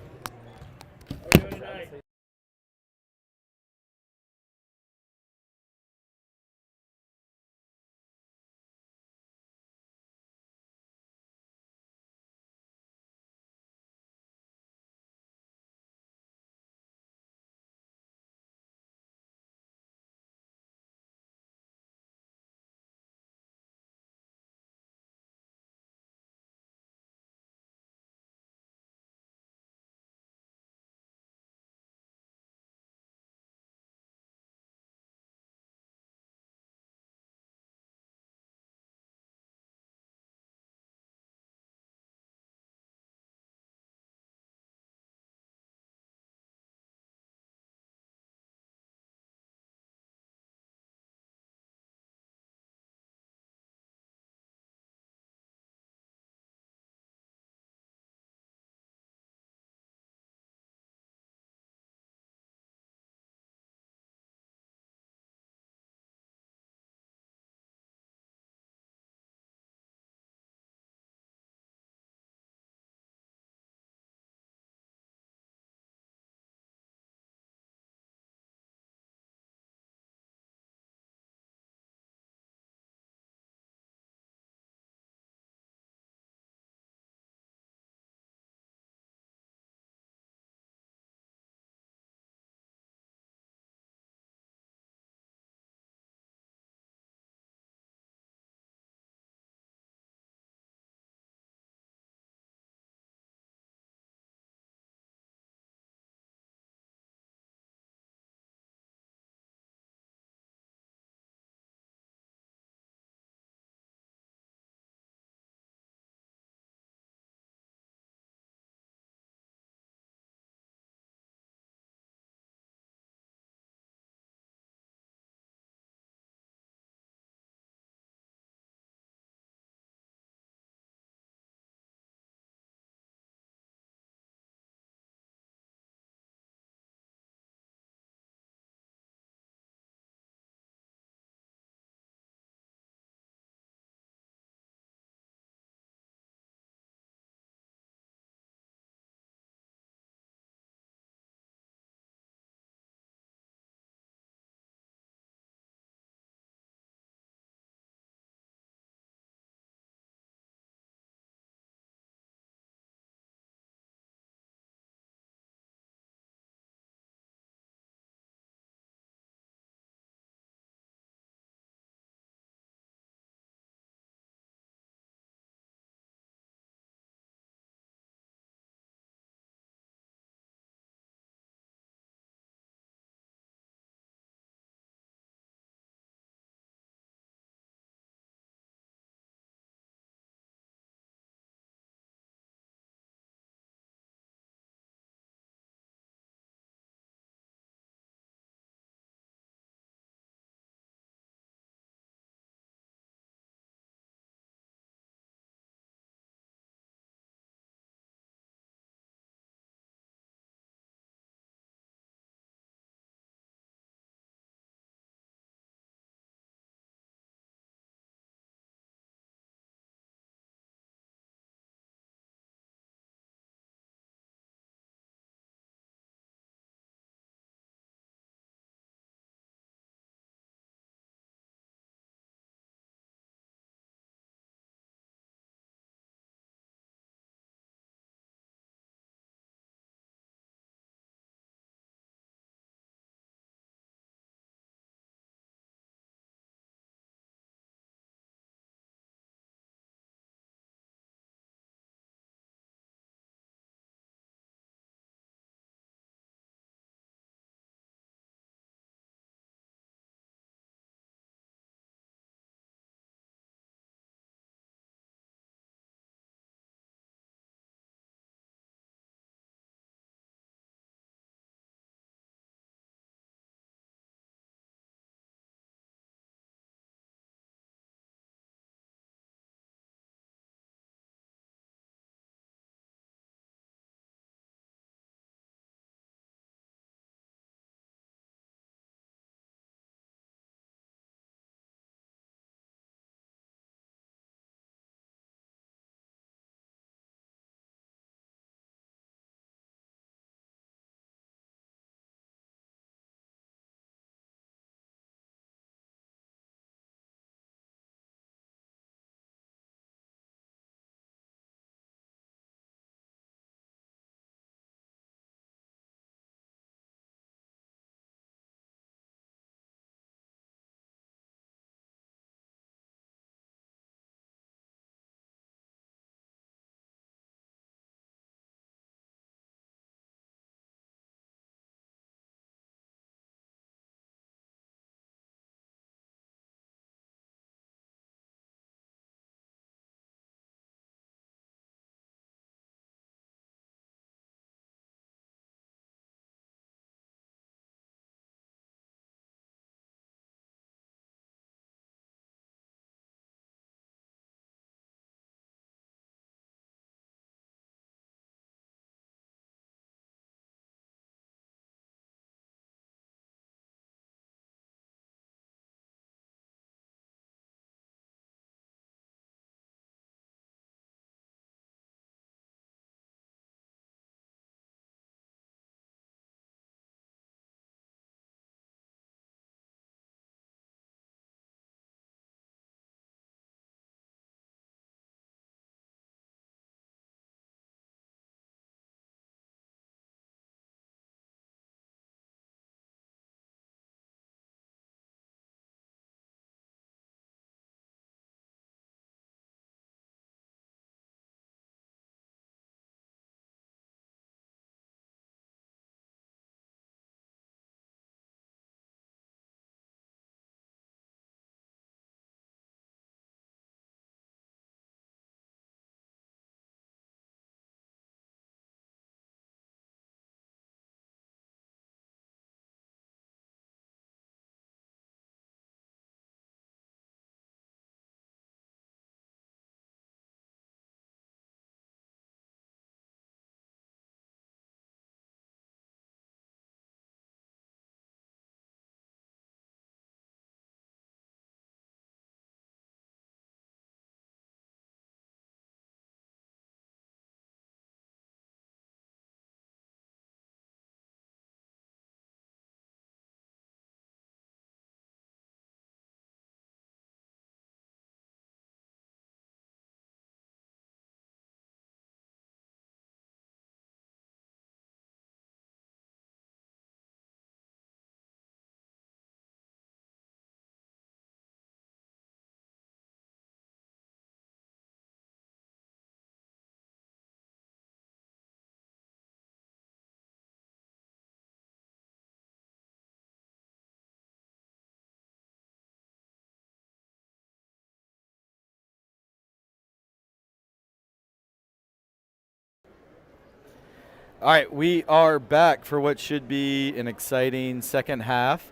All right, we are back for what should be an exciting second half.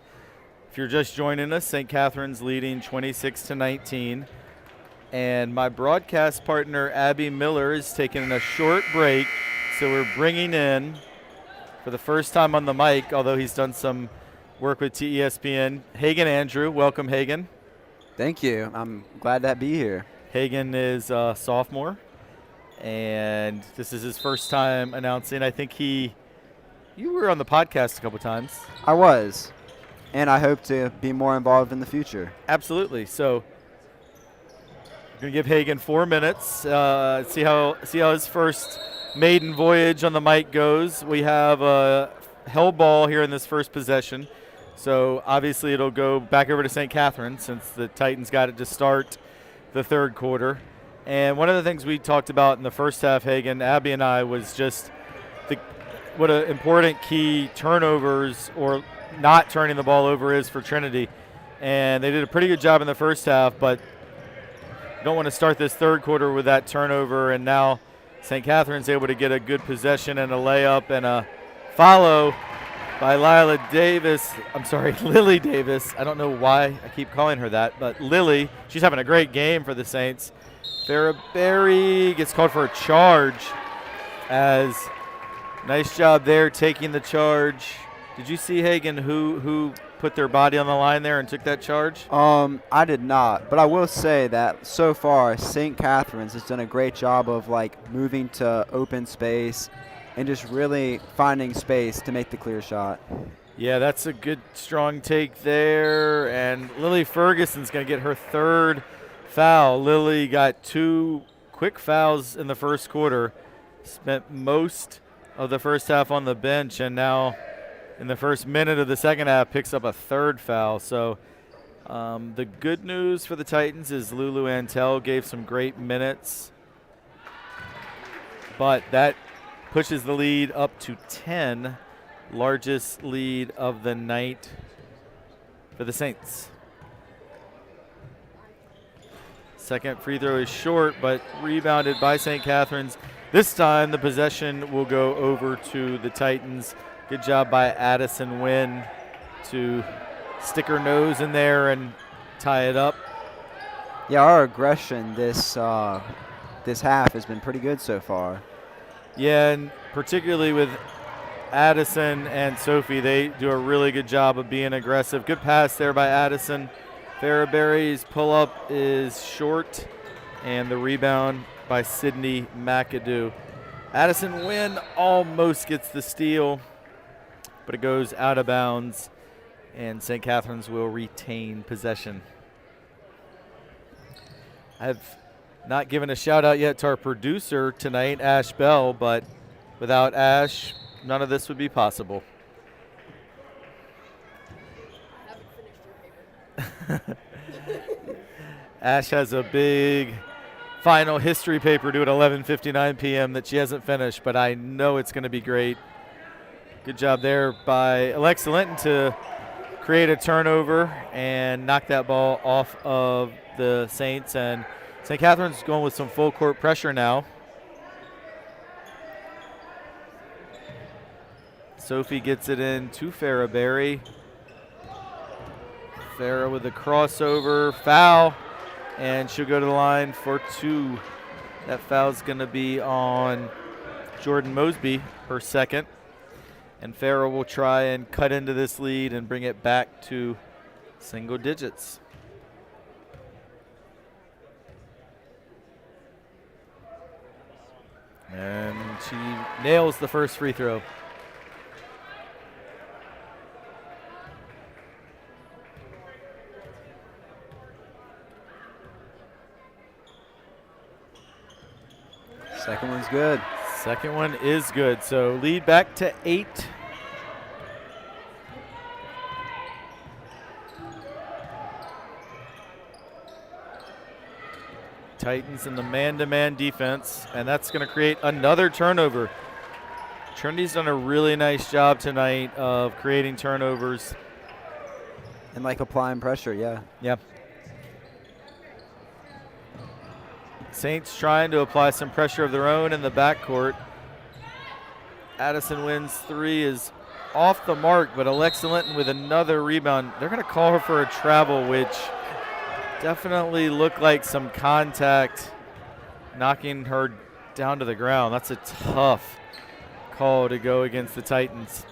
If you're just joining us, St. Catherine's leading 26-19. And my broadcast partner, Abby Miller, is taking a short break. So we're bringing in, for the first time on the mic, although he's done some work with TESPN, Hagan Andrew. Welcome, Hagan. Thank you. I'm glad to be here. Hagan is a sophomore, and this is his first time announcing. I think you were on the podcast a couple times. I was, and I hope to be more involved in the future. Absolutely. So I'm going to give Hagan 4 minutes, see how his first maiden voyage on the mic goes. We have a held ball here in this first possession. So obviously it'll go back over to St. Catherine since the Titans got it to start the third quarter. And one of the things we talked about in the first half, Hagan, Abby and I, was just what an important key turnovers or not turning the ball over is for Trinity. And they did a pretty good job in the first half, but don't want to start this third quarter with that turnover. And now St. Catherine's able to get a good possession and a layup and a follow by Lily Davis. I don't know why I keep calling her that, but Lily, she's having a great game for the Saints. Farrah Berry gets called for a charge. Nice job there taking the charge. Did you see, Hagan, who put their body on the line there and took that charge? I did not, but I will say that so far St. Catherine's has done a great job of moving to open space and just really finding space to make the clear shot. Yeah, that's a good, strong take there. And Lily Ferguson's going to get her third foul. Lily got 2 quick fouls in the first quarter, spent most of the first half on the bench, and now in the first minute of the second half picks up a third foul. So the good news for the Titans is Lulu Antel gave some great minutes, but that pushes the lead up to 10, largest lead of the night for the Saints. Second free throw is short, but rebounded by St. Catherine's. This time the possession will go over to the Titans. Good job by Addison Wynn to stick her nose in there and tie it up. Yeah, our aggression this half has been pretty good so far. Yeah, and particularly with Addison and Sophie, they do a really good job of being aggressive. Good pass there by Addison. Farrah Berry's pull-up is short, and the rebound by Sydney McAdoo. Addison Wynn almost gets the steal, but it goes out of bounds, and St. Catherine's will retain possession. I've not given a shout-out yet to our producer tonight, Ash Bell, but without Ash, none of this would be possible. Ash has a big final history paper due at 11:59 p.m. that she hasn't finished, but I know it's going to be great. Good job there by Alexa Linton to create a turnover and knock that ball off of the Saints. And St. Catherine's going with some full court pressure now. Sophie gets it in to Farrah Berry. Farrah with a crossover foul, and she'll go to the line for 2. That foul's going to be on Jordan Mosby, her second. And Farrah will try and cut into this lead and bring it back to single digits. And she nails the first free throw. Second one's good. Second one is good. So lead back to 8. Titans in the man-to-man defense, and that's going to create another turnover. Trinity's done a really nice job tonight of creating turnovers. And applying pressure, yeah. Yep. Saints trying to apply some pressure of their own in the backcourt. Addison Wynn's three is off the mark, but Alexa Linton with another rebound. They're going to call her for a travel, which definitely looked like some contact, knocking her down to the ground. That's a tough call to go against the Titans.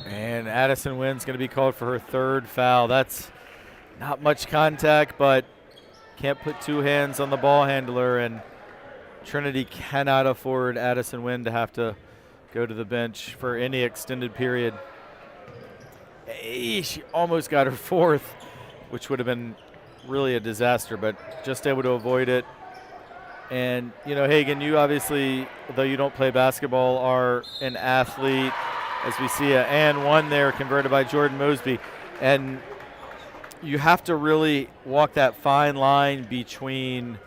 And Addison Wynn's going to be called for her third foul. That's not much contact, but can't put two hands on the ball handler, and Trinity cannot afford Addison Wynn to have to go to the bench for any extended period. Hey, she almost got her fourth, which would have been really a disaster, but just able to avoid it. And, you know, Hagan, you obviously, though you don't play basketball, are an athlete. As we see a and one there converted by Jordan Mosby. And you have to really walk that fine line between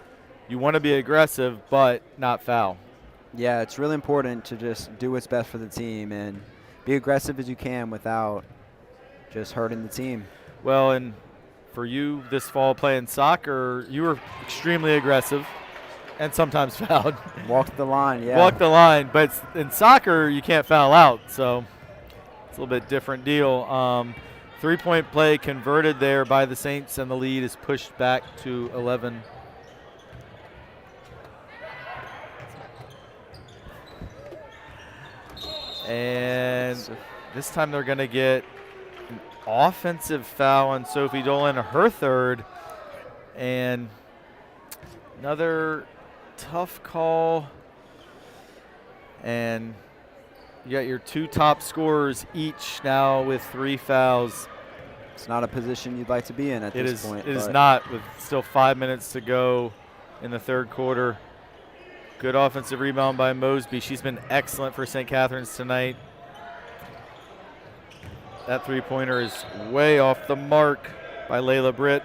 you want to be aggressive but not foul. Yeah, it's really important to just do what's best for the team and be aggressive as you can without just hurting the team. Well, and for you this fall playing soccer, you were extremely aggressive and sometimes fouled. Walk the line, yeah. Walk the line, but in soccer you can't foul out, so it's a little bit different deal. Three-point play converted there by the Saints, and the lead is pushed back to 11. And this time they're going to get an offensive foul on Sophie Dolan, her third, and another tough call. And you got your two top scorers each now with 3 fouls. It's not a position you'd like to be in at this point. It is not, with still 5 minutes to go in the third quarter. Good offensive rebound by Mosby. She's been excellent for St. Catherine's tonight. That three-pointer is way off the mark by Layla Britt.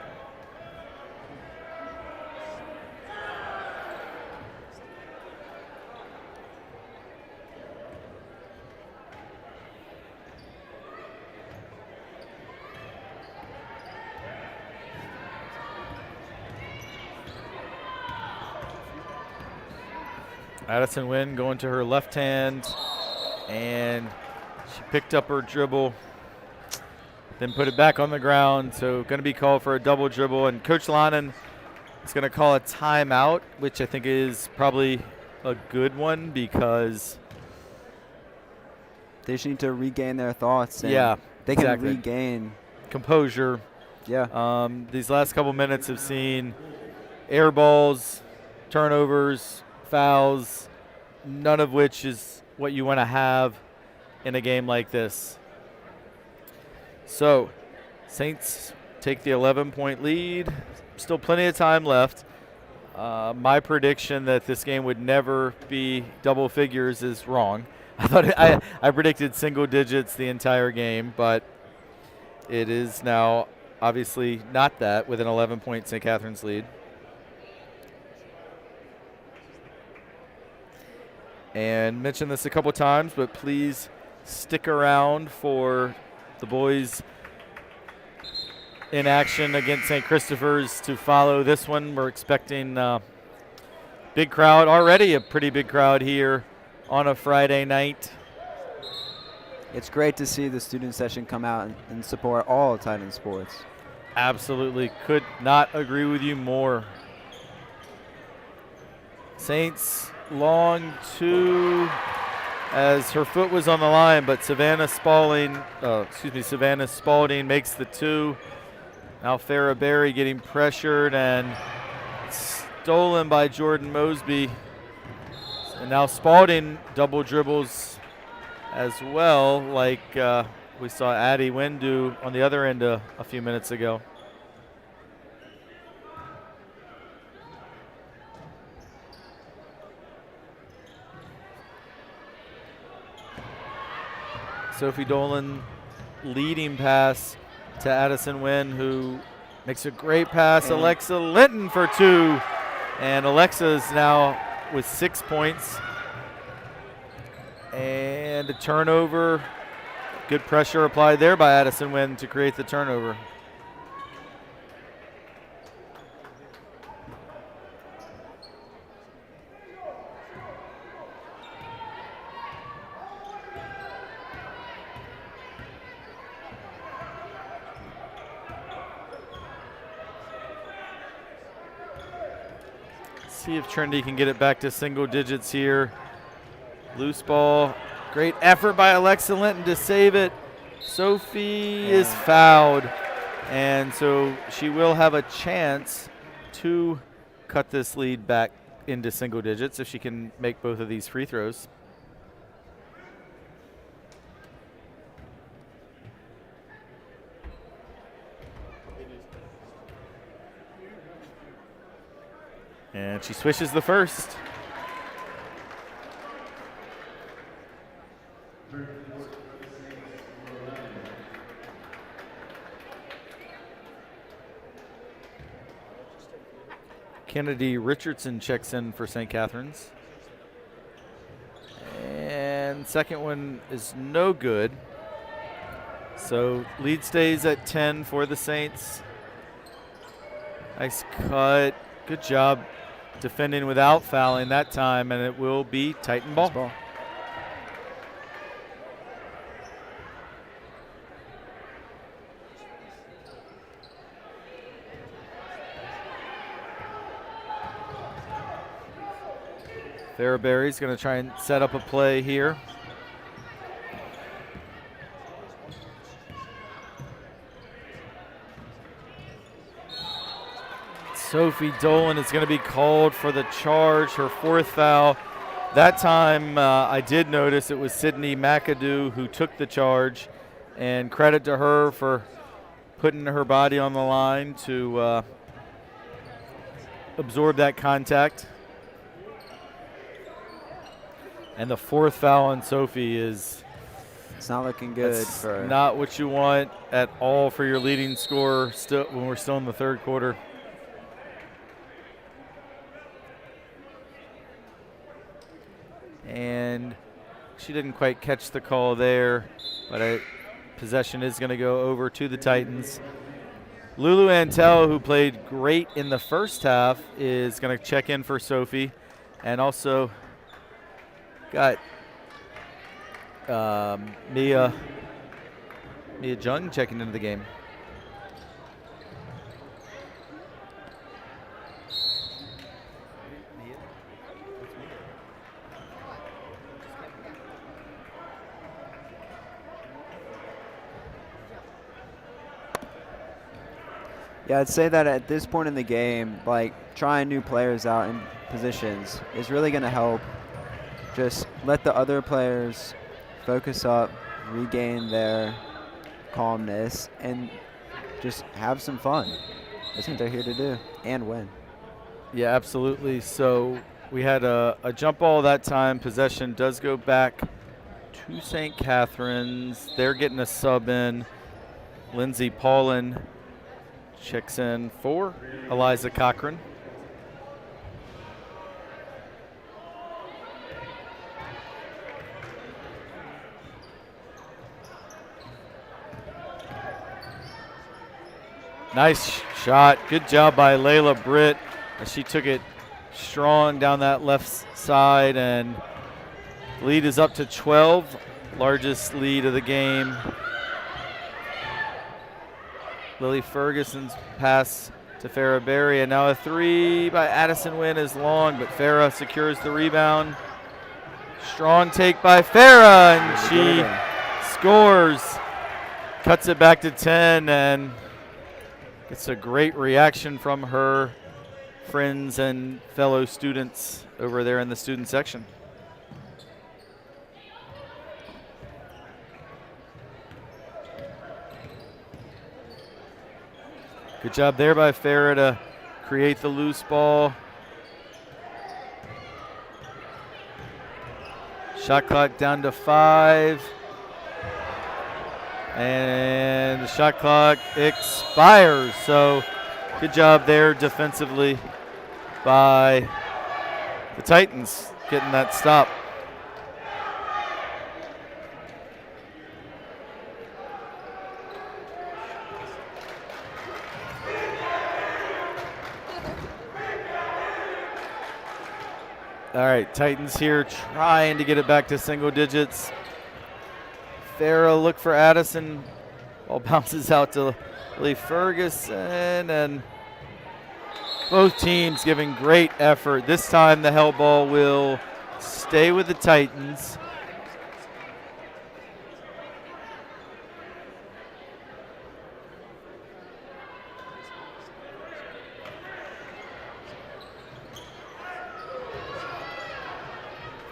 Addison Wynn going to her left hand, and she picked up her dribble, then put it back on the ground. So going to be called for a double dribble, and Coach Lannon is going to call a timeout, which I think is probably a good one because they just need to regain their thoughts. And yeah, they can exactly. regain composure. Yeah. These last couple minutes have seen air balls, turnovers, fouls, none of which is what you want to have in a game like this. So Saints take the 11-point lead. Still plenty of time left. My prediction that this game would never be double figures is wrong. I predicted single digits the entire game, but it is now obviously not that with an 11-point St. Catherine's lead. And mentioned this a couple times, but please stick around for the boys in action against St. Christopher's to follow this one. We're expecting big crowd, already a pretty big crowd here on a Friday night. It's great to see the student session come out and support all Titan sports. Absolutely. Could not agree with you more. Saints long two as her foot was on the line, but Savannah Spalding makes the two. Now Farrah Berry getting pressured and stolen by Jordan Mosby. And now Spalding double dribbles as well, like we saw Addie Wynn do on the other end a few minutes ago. Sophie Dolan leading pass to Addison Wynn, who makes a great pass. Alexa Linton for two. And Alexa's now with 6 points. And a turnover good pressure applied there by Addison Wynn to create the turnover. See if Trinity can get it back to single digits here. Loose ball. Great effort by Alexa Linton to save it. Sophie is fouled. And so she will have a chance to cut this lead back into single digits if she can make both of these free throws. And she swishes the first. Kennedy Richardson checks in for St. Catherine's. And second one is no good. So lead stays at 10 for the Saints. Nice cut. Good job defending without fouling that time, and it will be Titan ball. Fairbury's going to try and set up a play here. Sophie Dolan is going to be called for the charge, her fourth foul. That time I did notice it was Sydney McAdoo who took the charge, and credit to her for putting her body on the line to absorb that contact. And the fourth foul on Sophie is it's not looking good for not what you want at all for your leading scorer when we're still in the third quarter. And she didn't quite catch the call there, but possession is going to go over to the Titans. Lulu Antel, who played great in the first half, is going to check in for Sophie, and also got Mia Jung checking into the game. Yeah, I'd say that at this point in the game, like trying new players out in positions is really going to help. Just let the other players focus up, regain their calmness, and just have some fun. That's what they're here to do, and win. Yeah, absolutely. So we had a jump ball that time. Possession does go back to St. Catherine's. They're getting a sub in. Lindsay Paulin checks in for Eliza Cochran. Nice shot. Good job by Layla Britt as she took it strong down that left side, and lead is up to 12, largest lead of the game. Lily Ferguson's pass to Farrah Berry, and now a three by Addison Wynn is long, but Farrah secures the rebound. Strong take by Farrah, and she scores. Cuts it back to 10, and it's a great reaction from her friends and fellow students over there in the student section. Good job there by Farrah to create the loose ball. Shot clock down to 5. And the shot clock expires. So good job there defensively by the Titans getting that stop. All right, Titans here trying to get it back to single digits. Farah look for Addison. Ball bounces out to Lee Ferguson, and both teams giving great effort. This time the hell ball will stay with the Titans.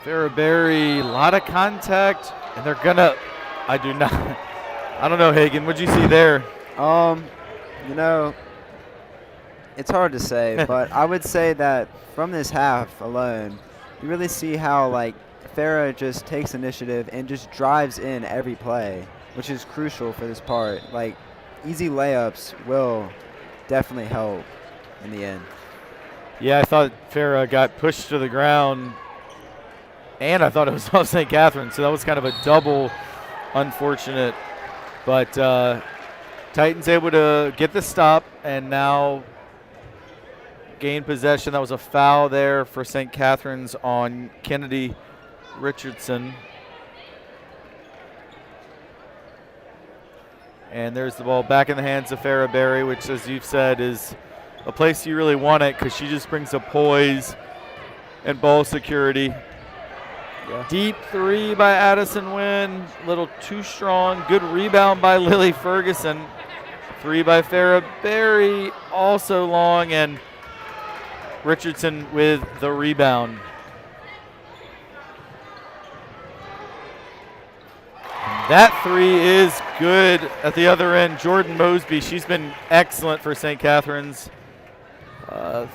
Faraberry, a lot of contact, and they're gonna, I don't know, Hagen, what'd you see there? You know, it's hard to say, but I would say that from this half alone, you really see how like Farah just takes initiative and just drives in every play, which is crucial for this part. Like easy layups will definitely help in the end. Yeah, I thought Farah got pushed to the ground, and I thought it was off St. Catharines, so that was kind of a double unfortunate. But Titans able to get the stop and now gain possession. That was a foul there for St. Catharines on Kennedy Richardson. And there's the ball back in the hands of Farah Berry, which, as you've said, is a place you really want it because she just brings a poise and ball security. Yeah. Deep three by Addison Wynn, a little too strong. Good rebound by Lily Ferguson. Three by Farah Berry, also long, and Richardson with the rebound. That three is good at the other end. Jordan Mosby, she's been excellent for St. Catharines.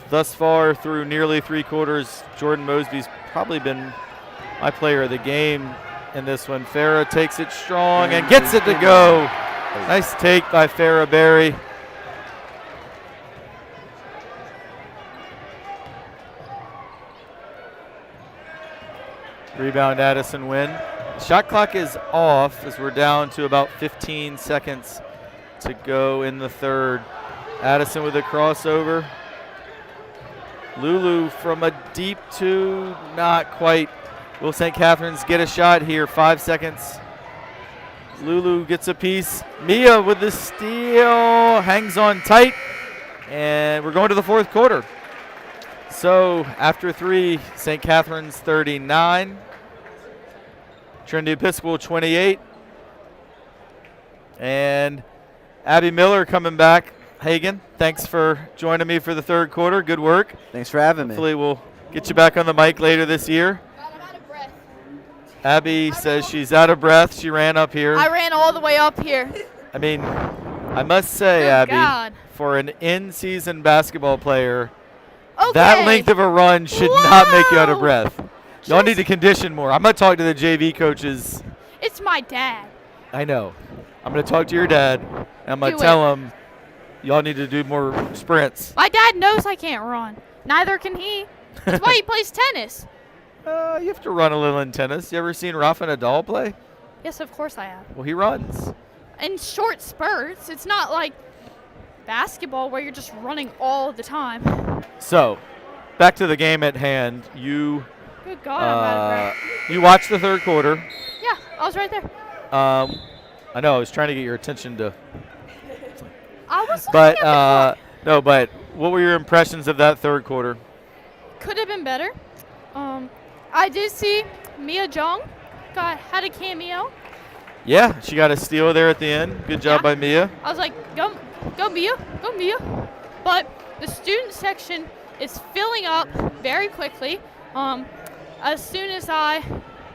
Thus far through nearly 3 quarters, Jordan Mosby's probably been my player of the game in this one. Farah takes it strong and gets it to go. Nice take by Farah Berry. Rebound Addison Wynn. Shot clock is off as we're down to about 15 seconds to go in the third. Addison with a crossover. Lulu from a deep two, not quite. Will St. Catharines get a shot here? 5 seconds. Lulu gets a piece. Mia with the steal, hangs on tight, and we're going to the fourth quarter. So after 3, St. Catharines 39, Trinity Episcopal 28, and Abby Miller coming back. Hagen, thanks for joining me for the third quarter. Good work. Thanks for having me. Hopefully we'll get you back on the mic later this year. Abby says she's out of breath. She ran up here. I ran all the way up here. I mean, I must say, Oh, Abby, God. for an in-season basketball player, Okay. that length of a run should not make you out of Whoa. breath. Y'all need to condition more. I'm going to talk to the JV coaches. It's my dad. I know. I'm going to talk to your dad, and I'm going Do to tell him y'all need to do more sprints. My dad knows I can't run. Neither can he. That's why he plays tennis. You have to run a little in tennis. You ever seen Rafa Nadal play? Yes, of course I have. Well, he runs. In short spurts. It's not like basketball where you're just running all the time. So, back to the game at hand. You Good God, I'm out of breath. you watched the third quarter. Yeah, I was right there. I know. I was trying to get your attention to, I was looking but at no. But what were your impressions of that third quarter? could have been better. I did see Mia Jung had a cameo. Yeah, she got a steal there at the end. Good job Yeah. by Mia. I was like, go Mia, go Mia. But the student section is filling up very quickly. As soon as I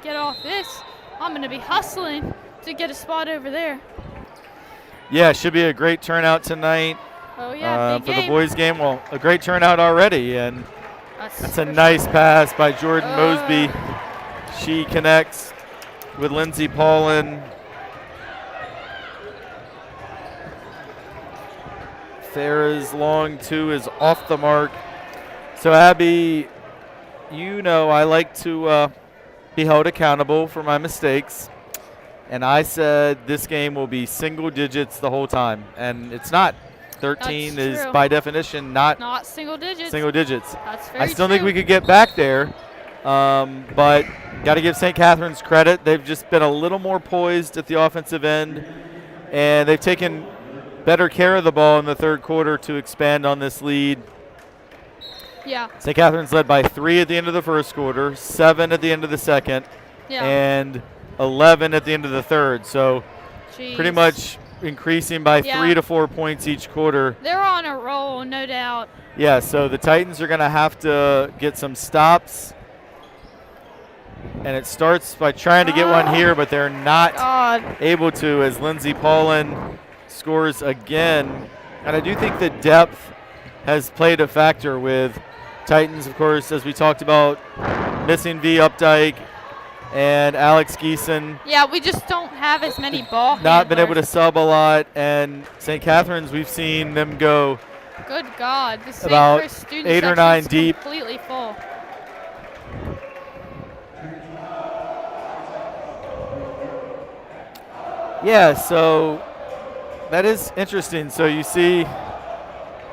get off this, I'm gonna be hustling to get a spot over there. Yeah, should be a great turnout tonight Oh yeah, big for game. the boys' game. Well, a great turnout already, and that's a for nice pass by Jordan Mosby. She connects with Lindsay Paulin. Farah's long two is off the mark. So, Abby, you know I like to be held accountable for my mistakes. And I said this game will be single digits the whole time. And it's not. 13 That's is, true. by definition, not Not single digits. single digits. That's very I still think true. we could get back there. But got to give St. Catherine's credit. They've just been a little more poised at the offensive end, and they've taken better care of the ball in the third quarter to expand on this lead. Yeah. St. Catherine's led by 3 at the end of the first quarter, 7 at the end of the second, Yeah. and 11 at the end of the third. So pretty Jeez. much increasing by Yeah. 3 to 4 points each quarter. They're on a roll, no doubt. Yeah, so the Titans are going to have to get some stops. And it starts by trying to get one here, but they're not God. able to as Lindsey Paulin scores again. And I do think the depth has played a factor with Titans, of course, as we talked about, missing V. Updike and Alex Geeson. Yeah, we just don't have as many ball Not been able to handlers. sub a lot. And St. Catherine's, we've seen them go Good God. The St. about Chris student 8 or section's 9 deep. completely full. Yeah, so that is interesting. So you see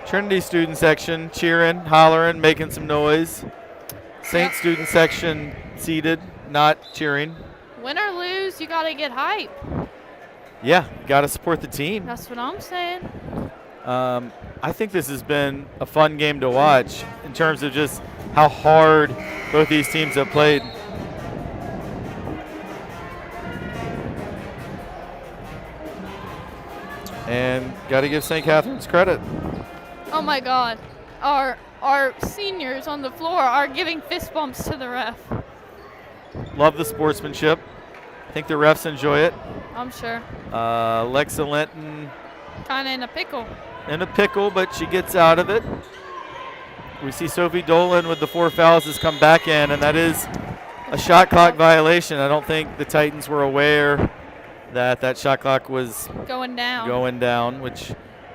Trinity student section cheering, hollering, making some noise. Saint Yep. student section seated, not cheering. Win or lose, you got to get hype. Yeah, you got to support the team. That's what I'm saying. I think this has been a fun game to watch in terms of just how hard both these teams have played. And got to give St. Catherine's credit. Oh my God. Our seniors on the floor are giving fist bumps to the ref. Love the sportsmanship. I think the refs enjoy it. I'm sure. Lexa Linton Kind of in a pickle. in a pickle, but she gets out of it. We see Sophie Dolan with the 4 fouls has come back in, and that is a shot clock violation. I don't think the Titans were aware that that shot clock was Going down. going down, which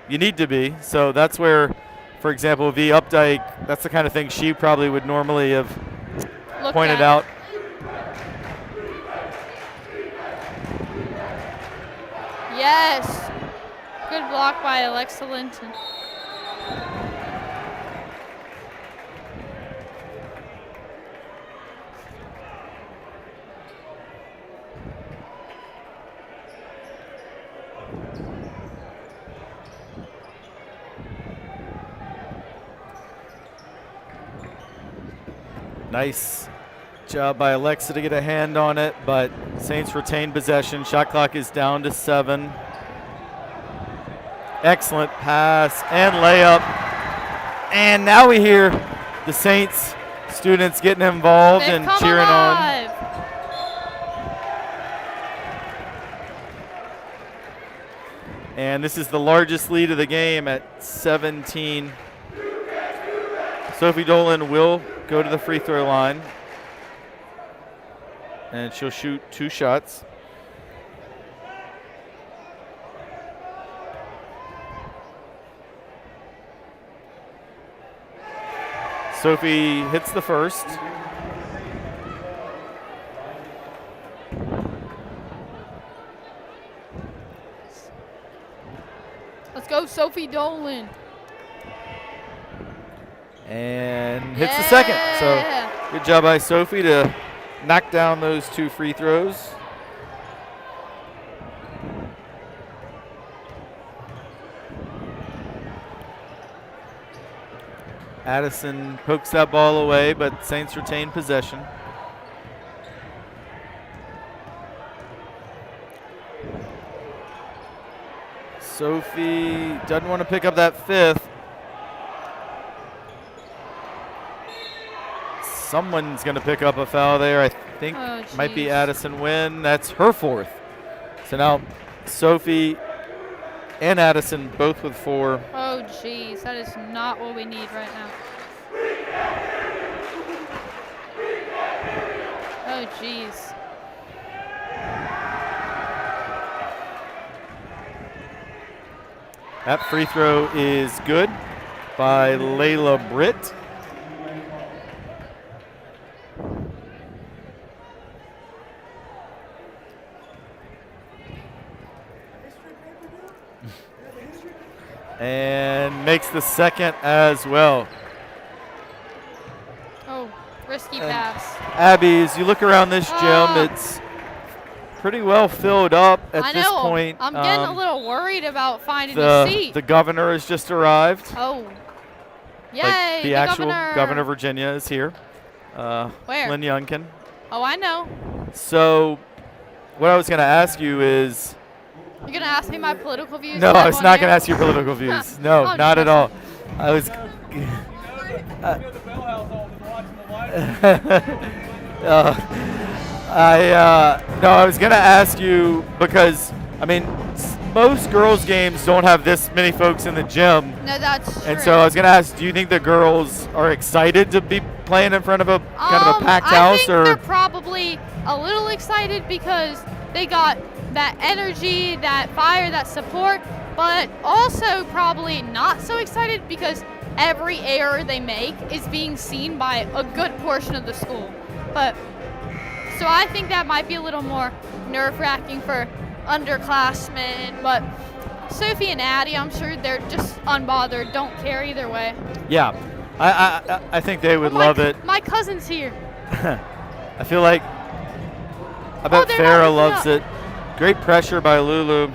you need to be. So that's where, for example, V. Updike, that's the kind of thing she probably would normally have Look pointed at. out. Yes. Good block by Alexa Linton. Nice job by Alexa to get a hand on it, but Saints retain possession. Shot clock is down to 7. Excellent pass and layup. And now we hear the Saints students getting involved They've and come cheering on. alive. And this is the largest lead of the game at 17. Sophie Dolan will go to the free throw line. And she'll shoot 2 shots. Sophie hits the first. Let's go, Sophie Dolan. And hits the second. So Yeah. good job by Sophie to knock down those 2 free throws. Addison pokes that ball away, but Saints retain possession. Sophie doesn't want to pick up that 5th. Someone's going to pick up a foul there. I think Oh, might be jeez. Addison Wynn. That's her 4th. So now Sophie and Addison both with 4. Oh, jeez. That is not what we need right now. Oh, jeez. That free throw is good by Layla Britt. And makes the second as well. Oh, risky And pass. Abby, as you look around this gym, Ah. it's pretty well filled up at I this know. point. I'm getting a little worried about finding a the seat. the governor has just arrived. Oh. Yay, Like the actual governor. of Virginia is here. Where? Lynn Youngkin. Oh, I know. So, what I was going to ask you is, You're going to ask me my political views? no, live I was on not air? going to ask you political views. No, Oh, not at just- all. I was. I was gonna ask you because I mean, most girls' games don't have this many folks in the gym, No, that's true. and so I was gonna ask, do you think the girls are excited to be playing in front of a kind of a packed I house, think or they're probably a little excited because they got that energy, that fire, that support, but also probably not so excited because every error they make is being seen by a good portion of the school. But so I think that might be a little more nerve-wracking for underclassmen, but Sophie and Addie, I'm sure they're just unbothered, don't care either way. yeah, I think they would Oh, my love c- it. My cousin's here. I feel like I bet they're Farah not loves looking it. Great pressure by Lulu.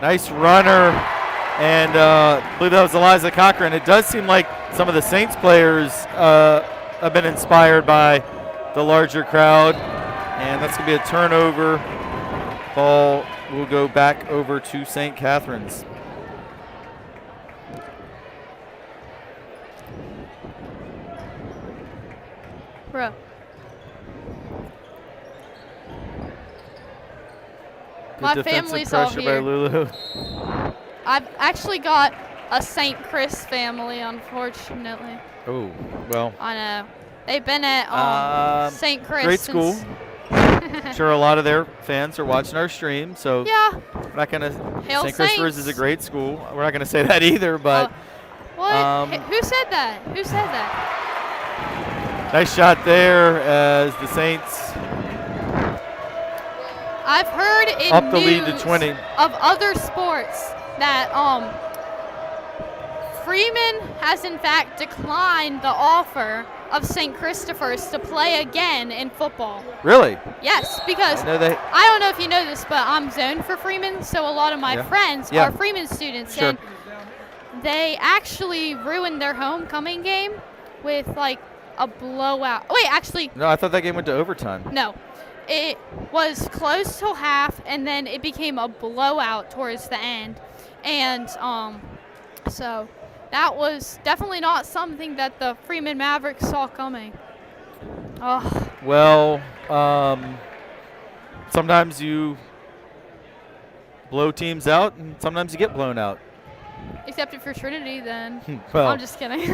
Nice runner, and I believe that was Eliza Cochran. It does seem like some of the Saints players have been inspired by the larger crowd, and that's going to be a turnover. Ball will go back over to St. Catherine's. Bro. Good My defensive family's all pressure by here. Lulu. I've actually got a St. Chris family, unfortunately. Oh, well, I know. They've been at St. Chris great since- school. I'm sure a lot of their fans are watching our stream, so Yeah. we're not going to. Hail St. Christopher's Saints. is a great school. We're not going to say that either, but What? Who said that? Who said that? nice shot there as the Saints I've heard in up the lead to news 20. of other sports that Freeman has in fact declined the offer of St. Christopher's to play again in football. Really? Yes, because I know they. I don't know if you know this, but I'm zoned for Freeman, so a lot of my Yeah. friends Yeah. are Freeman students, Sure. and they actually ruined their homecoming game with like a blowout. Wait, actually, No, I thought that game went to overtime. no. It was close till half, and then it became a blowout towards the end, and so that was definitely not something that the Freeman Mavericks saw coming. Oh, Well, sometimes you blow teams out, and sometimes you get blown out. except if you're Trinity, then Well, I'm just kidding.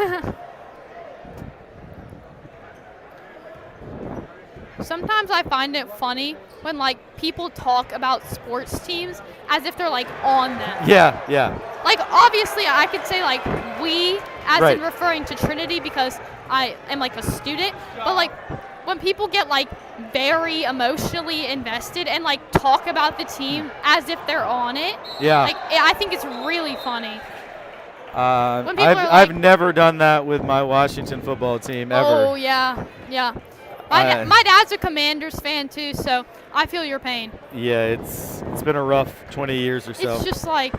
Sometimes I find it funny when like people talk about sports teams as if they're like on them. yeah, yeah. Like obviously I could say like we as Right. in referring to Trinity because I am like a student, but like when people get like very emotionally invested and like talk about the team as if they're on it, Yeah. like I think it's really funny. when people I've, are I've like- never done that with my Washington football team ever. Oh yeah, yeah. My dad's a Commanders fan too, so I feel your pain. Yeah, it's been a rough 20 years or so. It's just like,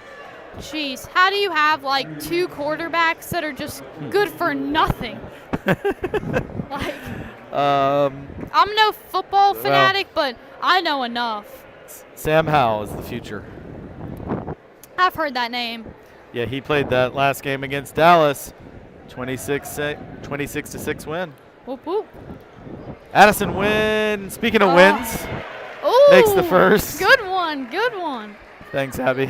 geez, how do you have like two quarterbacks that are just good for nothing? Like, I'm no football fanatic, but I know enough. Sam Howell is the future. I've heard that name. Yeah, he played that last game against Dallas. 26-6 win. Whoop whoop. Addison win. Speaking of Oh. wins, Ooh, Makes the first. Good one, good one. thanks, Abby.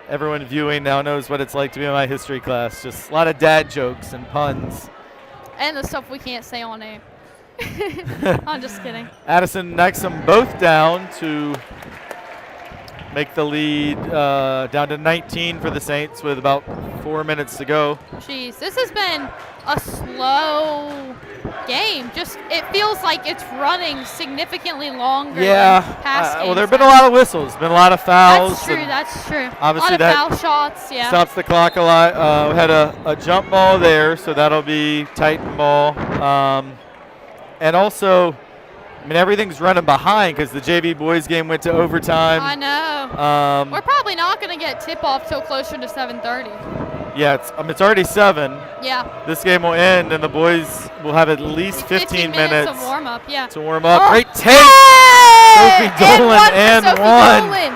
Everyone viewing now knows what it's like to be in my history class. Just a lot of dad jokes and puns. And the stuff we can't say on air. I'm just kidding. Addison knocks them both down to make the lead down to 19 for the Saints with about 4 minutes to go. Jeez, this has been a slow game. Just it feels like it's running significantly longer. Yeah. Than past Well, games there have been a have. lot of whistles, been a lot of fouls. That's true. and That's true. obviously a lot that of foul shots. Yeah. stops the clock a lot. We had a jump ball there, so that'll be Titan ball. And also, I mean, everything's running behind because the JV boys game went to overtime. I know. We're Um, probably not going to get tip-off till closer to 7:30. yeah, it's already 7. Yeah. This game will end, and the boys will have at least 15 minutes of warm-up. Yeah. to warm up. Oh. Great take! Hey! Sophie Dolan for and Sophie one. Dolan.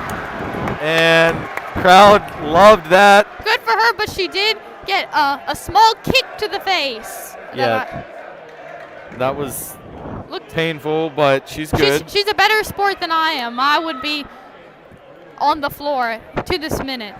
And crowd loved that. Good for her, but she did get a small kick to the face. Yeah. That was Looked painful, but she's good. She's a better sport than I am. I would be on the floor to this minute.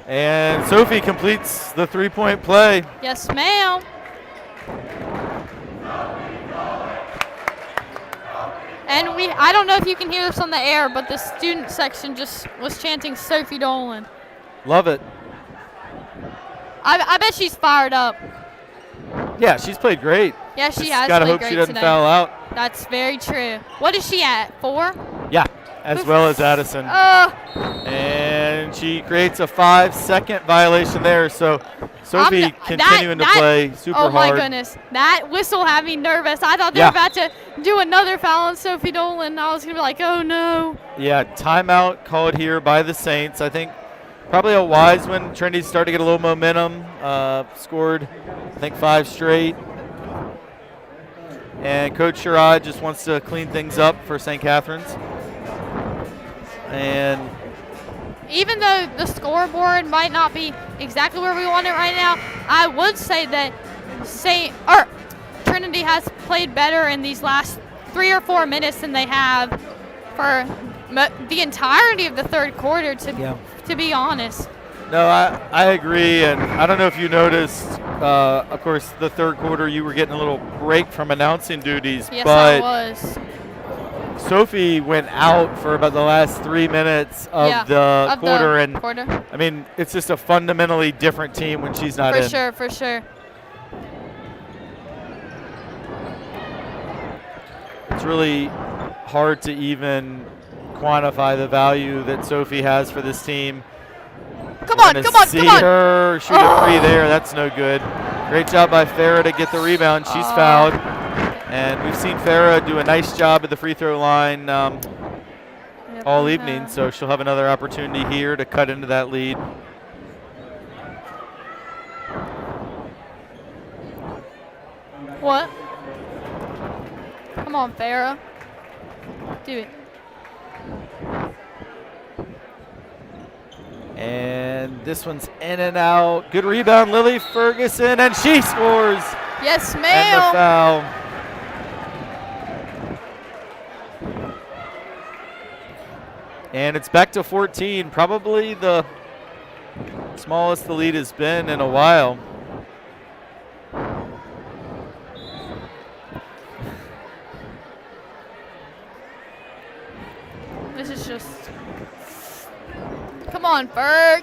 And Sophie completes the 3-point play. Yes, ma'am. And I don't know if you can hear this on the air, but the student section just was chanting Sophie Dolan. Love it. I bet she's fired up. Yeah, she's played great. Yeah, she Just has gotta played hope great she doesn't today. foul out. That's very true. What is she at? 4? Yeah, as well as Addison. And she creates a 5-second violation there. So Sophie continuing to play super hard. Oh my goodness, that whistle had me nervous. I thought they were about to do another foul on Sophie Dolan. I was gonna be like, oh no. Yeah, timeout called here by the Saints. I think probably a wise one. Trinity started to get a little momentum. Scored, I think, 5 straight. And Coach Sherrod just wants to clean things up for St. Catherine's. And even though the scoreboard might not be exactly where we want it right now, I would say that Trinity has played better in these last 3 or 4 minutes than they have for the entirety of the third quarter, to be honest. no, I agree. And I don't know if you noticed, of course, the third quarter you were getting a little break from announcing duties. Yes, but I was. Sophie went out for about the last 3 minutes of the quarter. I mean, it's just a fundamentally different team when she's not in. For sure. It's really hard to even quantify the value that Sophie has for this team. Come on. See her shoot a 3 there. That's no good. Great job by Farah to get the rebound. She's fouled. And we've seen Farah do a nice job at the free throw line all evening, so she'll have another opportunity here to cut into that lead. What? Come on, Farah. Do it. And this one's in and out. Good rebound, Lily Ferguson, and she scores. Yes, And ma'am. the foul. And it's back to 14, probably the smallest the lead has been in a while. This is just. Come on, Ferg.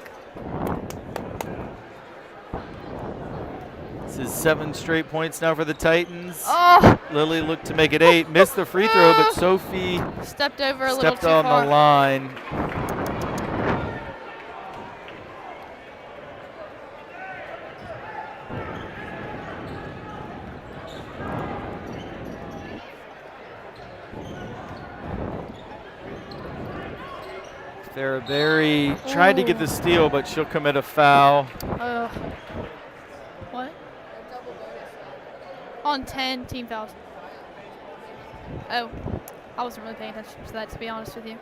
This is 7 straight points now for the Titans. Oh, Lily looked to make it 8, missed the free throw, but Sophie stepped over a little stepped too on far. the line. Farah Berry tried to get the steal, but she'll commit a foul. What? On 10 team fouls. Oh, I wasn't really paying attention to that, to be honest with you.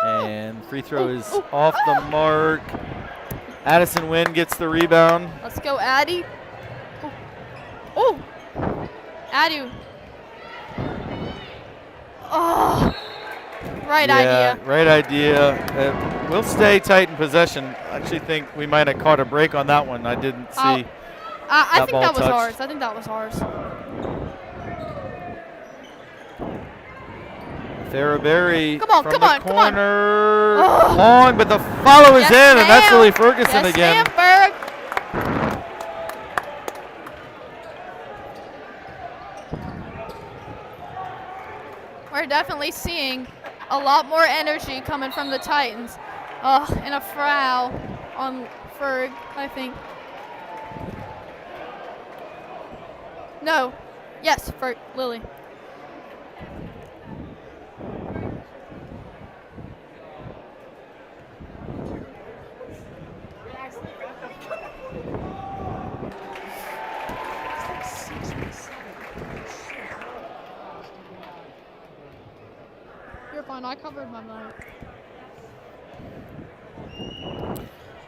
And free throw is off the mark. Addison Wynn gets the rebound. Let's go, Addie. Oh, Adu. Oh, right Yeah, idea. right idea. We'll stay tight in possession. I actually think we might have caught a break on that one. I didn't see. I that think ball that was touched. ours. I think that was ours. Farabary Come on, from come the on, come on. corner. Oh. Long, but the follow is Yes, in, and that's ma'am. Lily Ferguson Yes, again. ma'am, Berg. We're definitely seeing a lot more energy coming from the Titans. And a foul on Ferg, I think. No. Yes, Ferg, Lily. You're fine, I covered my mic.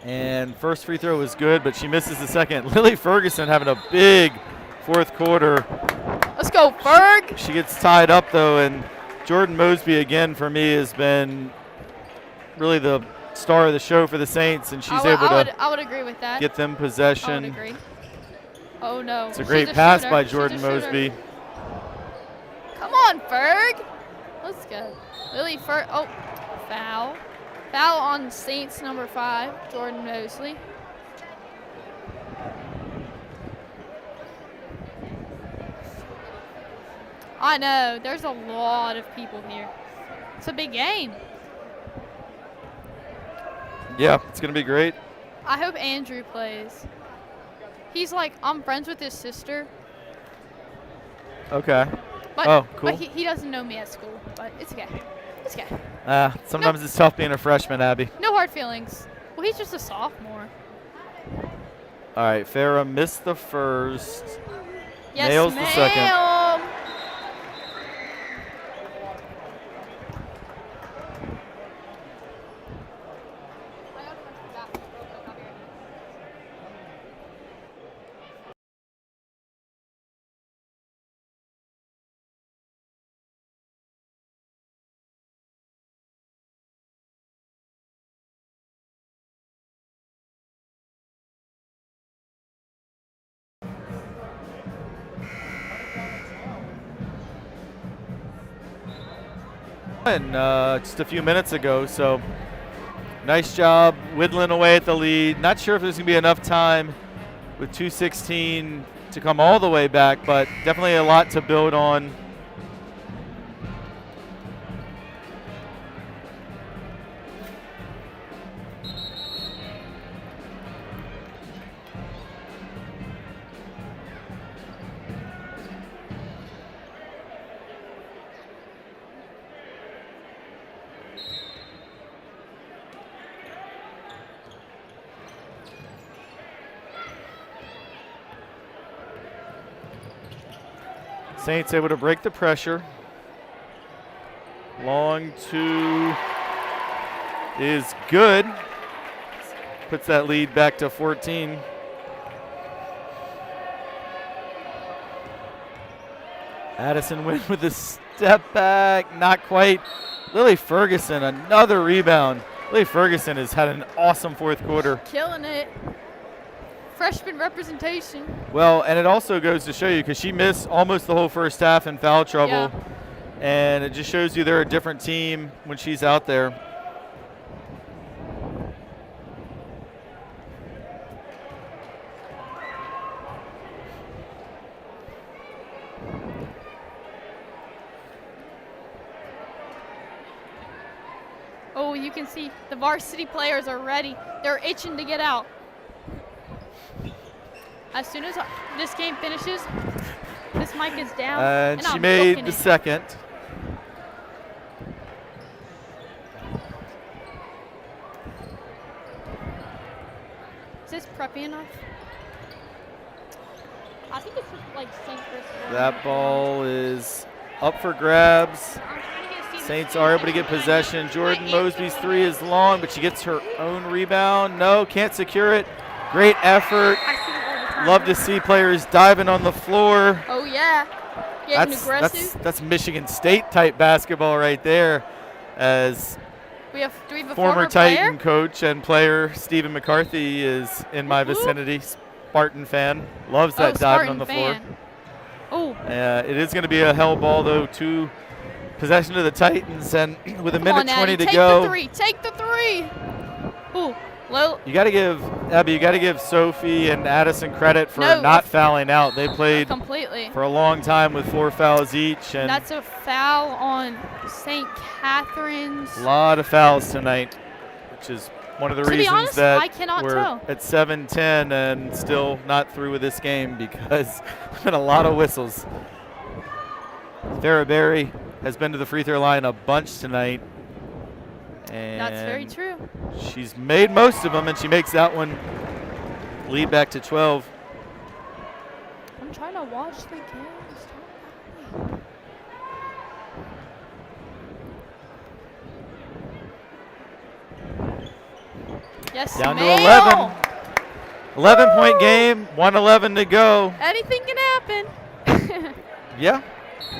And first free throw was good, but she misses the second. Lily Ferguson having a big fourth quarter. Let's go, Ferg. She gets tied up, though, and Jordan Mosby, again, for me, has been really the star of the show for the Saints, and she's able to I would agree with that. get them I would possession. agree. Oh, no. It's a She's great pass shooter. by She's a Jordan shooter. Mosby. Come on, Ferg. Let's go. Lily Ferg. Oh, foul. Foul on Saints number 5, Jordan Mosley. I know. There's a lot of people here. It's a big game. Yeah, it's going to be great. I hope Andrew plays. He's like, I'm friends with his sister. Okay. But, Oh, cool. But he doesn't know me at school. But it's okay. It's okay. Sometimes it's tough being a freshman, Abby. No hard feelings. Well, he's just a sophomore. All right, Farah missed the first. Yes, Nails the second. ma'am. And just a few minutes ago, so nice job whittling away at the lead. Not sure if there's going to be enough time with 2:16 to come all the way back, but definitely a lot to build on. Saints able to break the pressure. Long two is good. Puts that lead back to 14. Addison Wynn with the step back, not quite. Lily Ferguson, another rebound. Lily Ferguson has had an awesome fourth quarter. Killing it. Freshman representation. Well, and it also goes to show you, because she missed almost the whole first half in foul trouble, Yeah. and it just shows you they're a different team when she's out there. Oh, you can see the varsity players are ready. They're itching to get out. As soon as this game finishes, this mic is down. And she I'm made booking the it. second. Is this preppy enough? I think it's just like St. Chris. That ball is up for grabs. I'm trying to get a seat. Saints are able to get possession. Jordan Mosby's three is long, but she gets her own rebound. No, can't secure it. Great effort. I see it all the time. Love to see players diving on the floor. Oh yeah. Getting aggressive. That's Michigan State type basketball right there, as Do we have a former player? Titan coach and player Stephen McCarthy is in my Whoop, whoop. vicinity. Spartan fan, loves that diving on the floor. Oh, It is going to be a hell ball though, to possession of the Titans, and with a come minute on, 20 Addie. to go. Take the three. Ooh, low. You got to give Abby. You got to give Sophie and Addison credit for No, not if- fouling out. They played Completely. for a long time with 4 fouls each, and That's a foul on St. Catherine's. a lot of fouls tonight, which is one of the To be reasons honest, that I cannot we're tell. at 7-10 and still not through with this game, because there's been a lot of whistles. Farrah Berry has been to the free throw line a bunch tonight, and That's very true. she's made most of them, and she makes that one lead back to 12. I'm trying to watch the game. Stop. Yes, Down to ma'am. 11. 11-point Woo! game, 1:11 to go. Anything can happen. Yeah.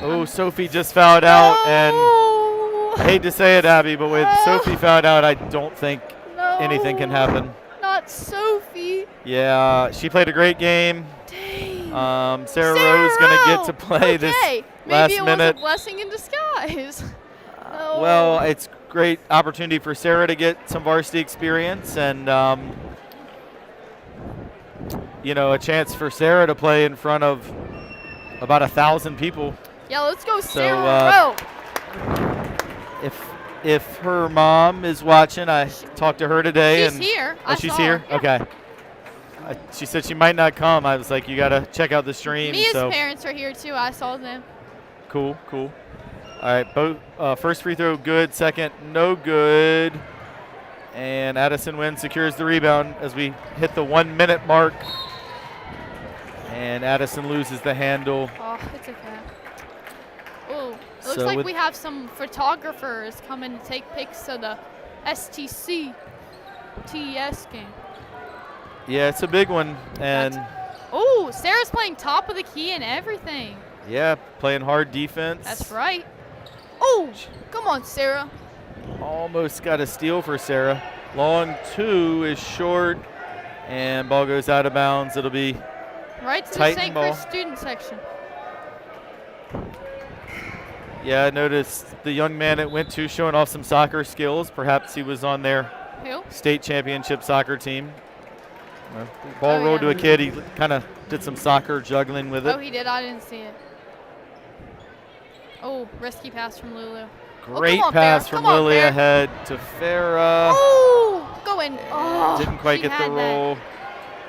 Oh, Sophie just fouled out, and No. I hate to say it, Abby, but with No. Sophie fouled out, I don't think No. anything can happen. Not Sophie. Yeah, she played a great game. Dang. Sarah Rowe's going to get to play this Okay. last Maybe it minute. was a blessing in disguise. No. Well, it's great opportunity for Sarah to get some varsity experience, and a chance for Sarah to play in front of about 1,000 people. Yeah, let's go, So, Sarah Rowe. If her mom is watching, I talked to her today. She's here. Oh, I she's saw here? her. Yeah. Okay. She said she might not come. I was like, you got to check out the stream. Mia's so parents are here too. I saw them. Cool. All right, both first free throw good, second no good. And Addison Wynn secures the rebound as we hit the 1 minute mark. And Addison loses the handle. Oh, it's okay. Ooh, it looks So like with- we have some photographers coming to take pics of the STC TES game. Yeah, it's a big one. And Oh, Sarah's playing top of the key and everything. yeah, playing hard defense. That's right. Oh, come on, Sarah. Almost got a steal for Sarah. Long 2 is short, and ball goes out of bounds. It'll be Right to the Titan St. ball. Chris student section. Yeah, I noticed the young man it went to showing off some soccer skills. Perhaps he was on their Who? state championship soccer team. Ball Oh, rolled yeah. to a kid. He kind of did some soccer juggling with it. Oh, he did. I didn't see it. Oh, risky pass from Lulu. Great come on, pass Farrah. from Come on, Lily Farrah. ahead to Farrah. Oh, going. Oh, Didn't quite she get the had that. roll.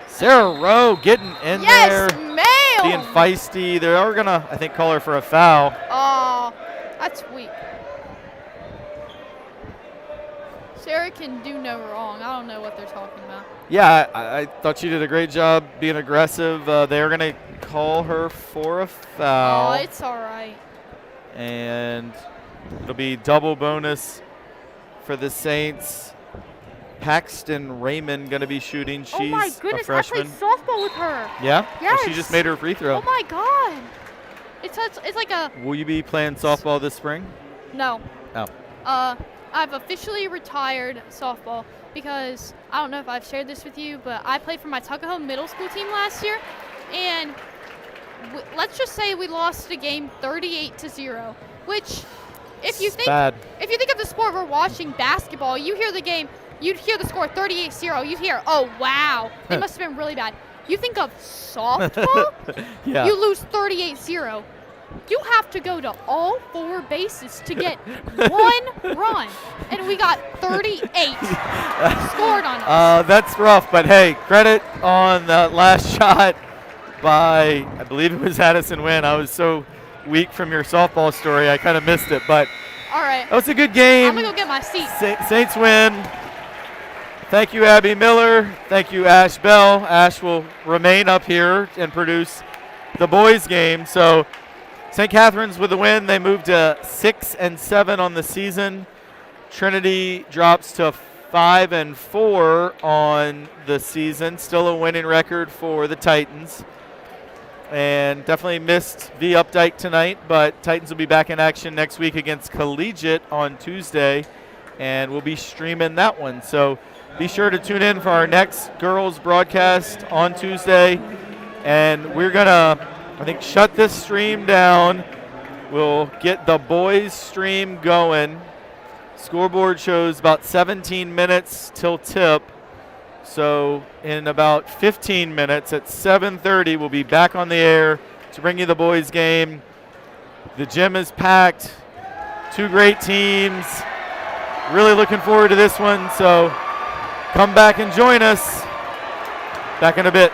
Sarah Rowe getting in Yes, there, ma'am. being feisty. They are going to, I think, call her for a foul. Oh, that's weak. Sarah can do no wrong. I don't know what they're talking about. Yeah, I thought she did a great job being aggressive. They are going to call her for a foul. Oh, it's all right. And it'll be double bonus for the Saints. Paxton Raymond going to be shooting. She's oh my a goodness, I freshman. played softball with her. Yeah? Well, she Yes. just made her free throw. Oh my god. It's like a Will you be playing softball this spring? no. Oh. I've officially retired softball because I don't know if I've shared this with you, but I played for my Tuckahoe middle school team last year, and let's just say we lost a game 38-0, which if you It's think bad. if you think of the sport we're watching, basketball, you hear the game, you'd hear the score 38-0, you'd hear, oh wow, it must have been really bad. You think of softball, Yeah. you lose 38-0. You have to go to all 4 bases to get 1 run, and we got 38 scored on us. That's rough, but hey, credit on the last shot by, I believe it was Addison Wynn. I was so weak from your softball story, I kind of missed it, but All right, that was a good game. I'm gonna go get my seat. Saints win. Thank you, Abby Miller. Thank you, Ash Bell. Ash will remain up here and produce the boys' game. So St. Catherine's with the win. They moved to 6-7 on the season. Trinity drops to 5-4 on the season. Still a winning record for the Titans. and definitely missed V Updike tonight, but Titans will be back in action next week against Collegiate on Tuesday, and we'll be streaming that one. So be sure to tune in for our next girls broadcast on Tuesday, and we're going to, I think, shut this stream down. We'll get the boys stream going. Scoreboard shows about 17 minutes till tip. So in about 15 minutes at 7:30, we'll be back on the air to bring you the boys game. The gym is packed. 2 great teams. Really looking forward to this one. So come back and join us. Back in a bit.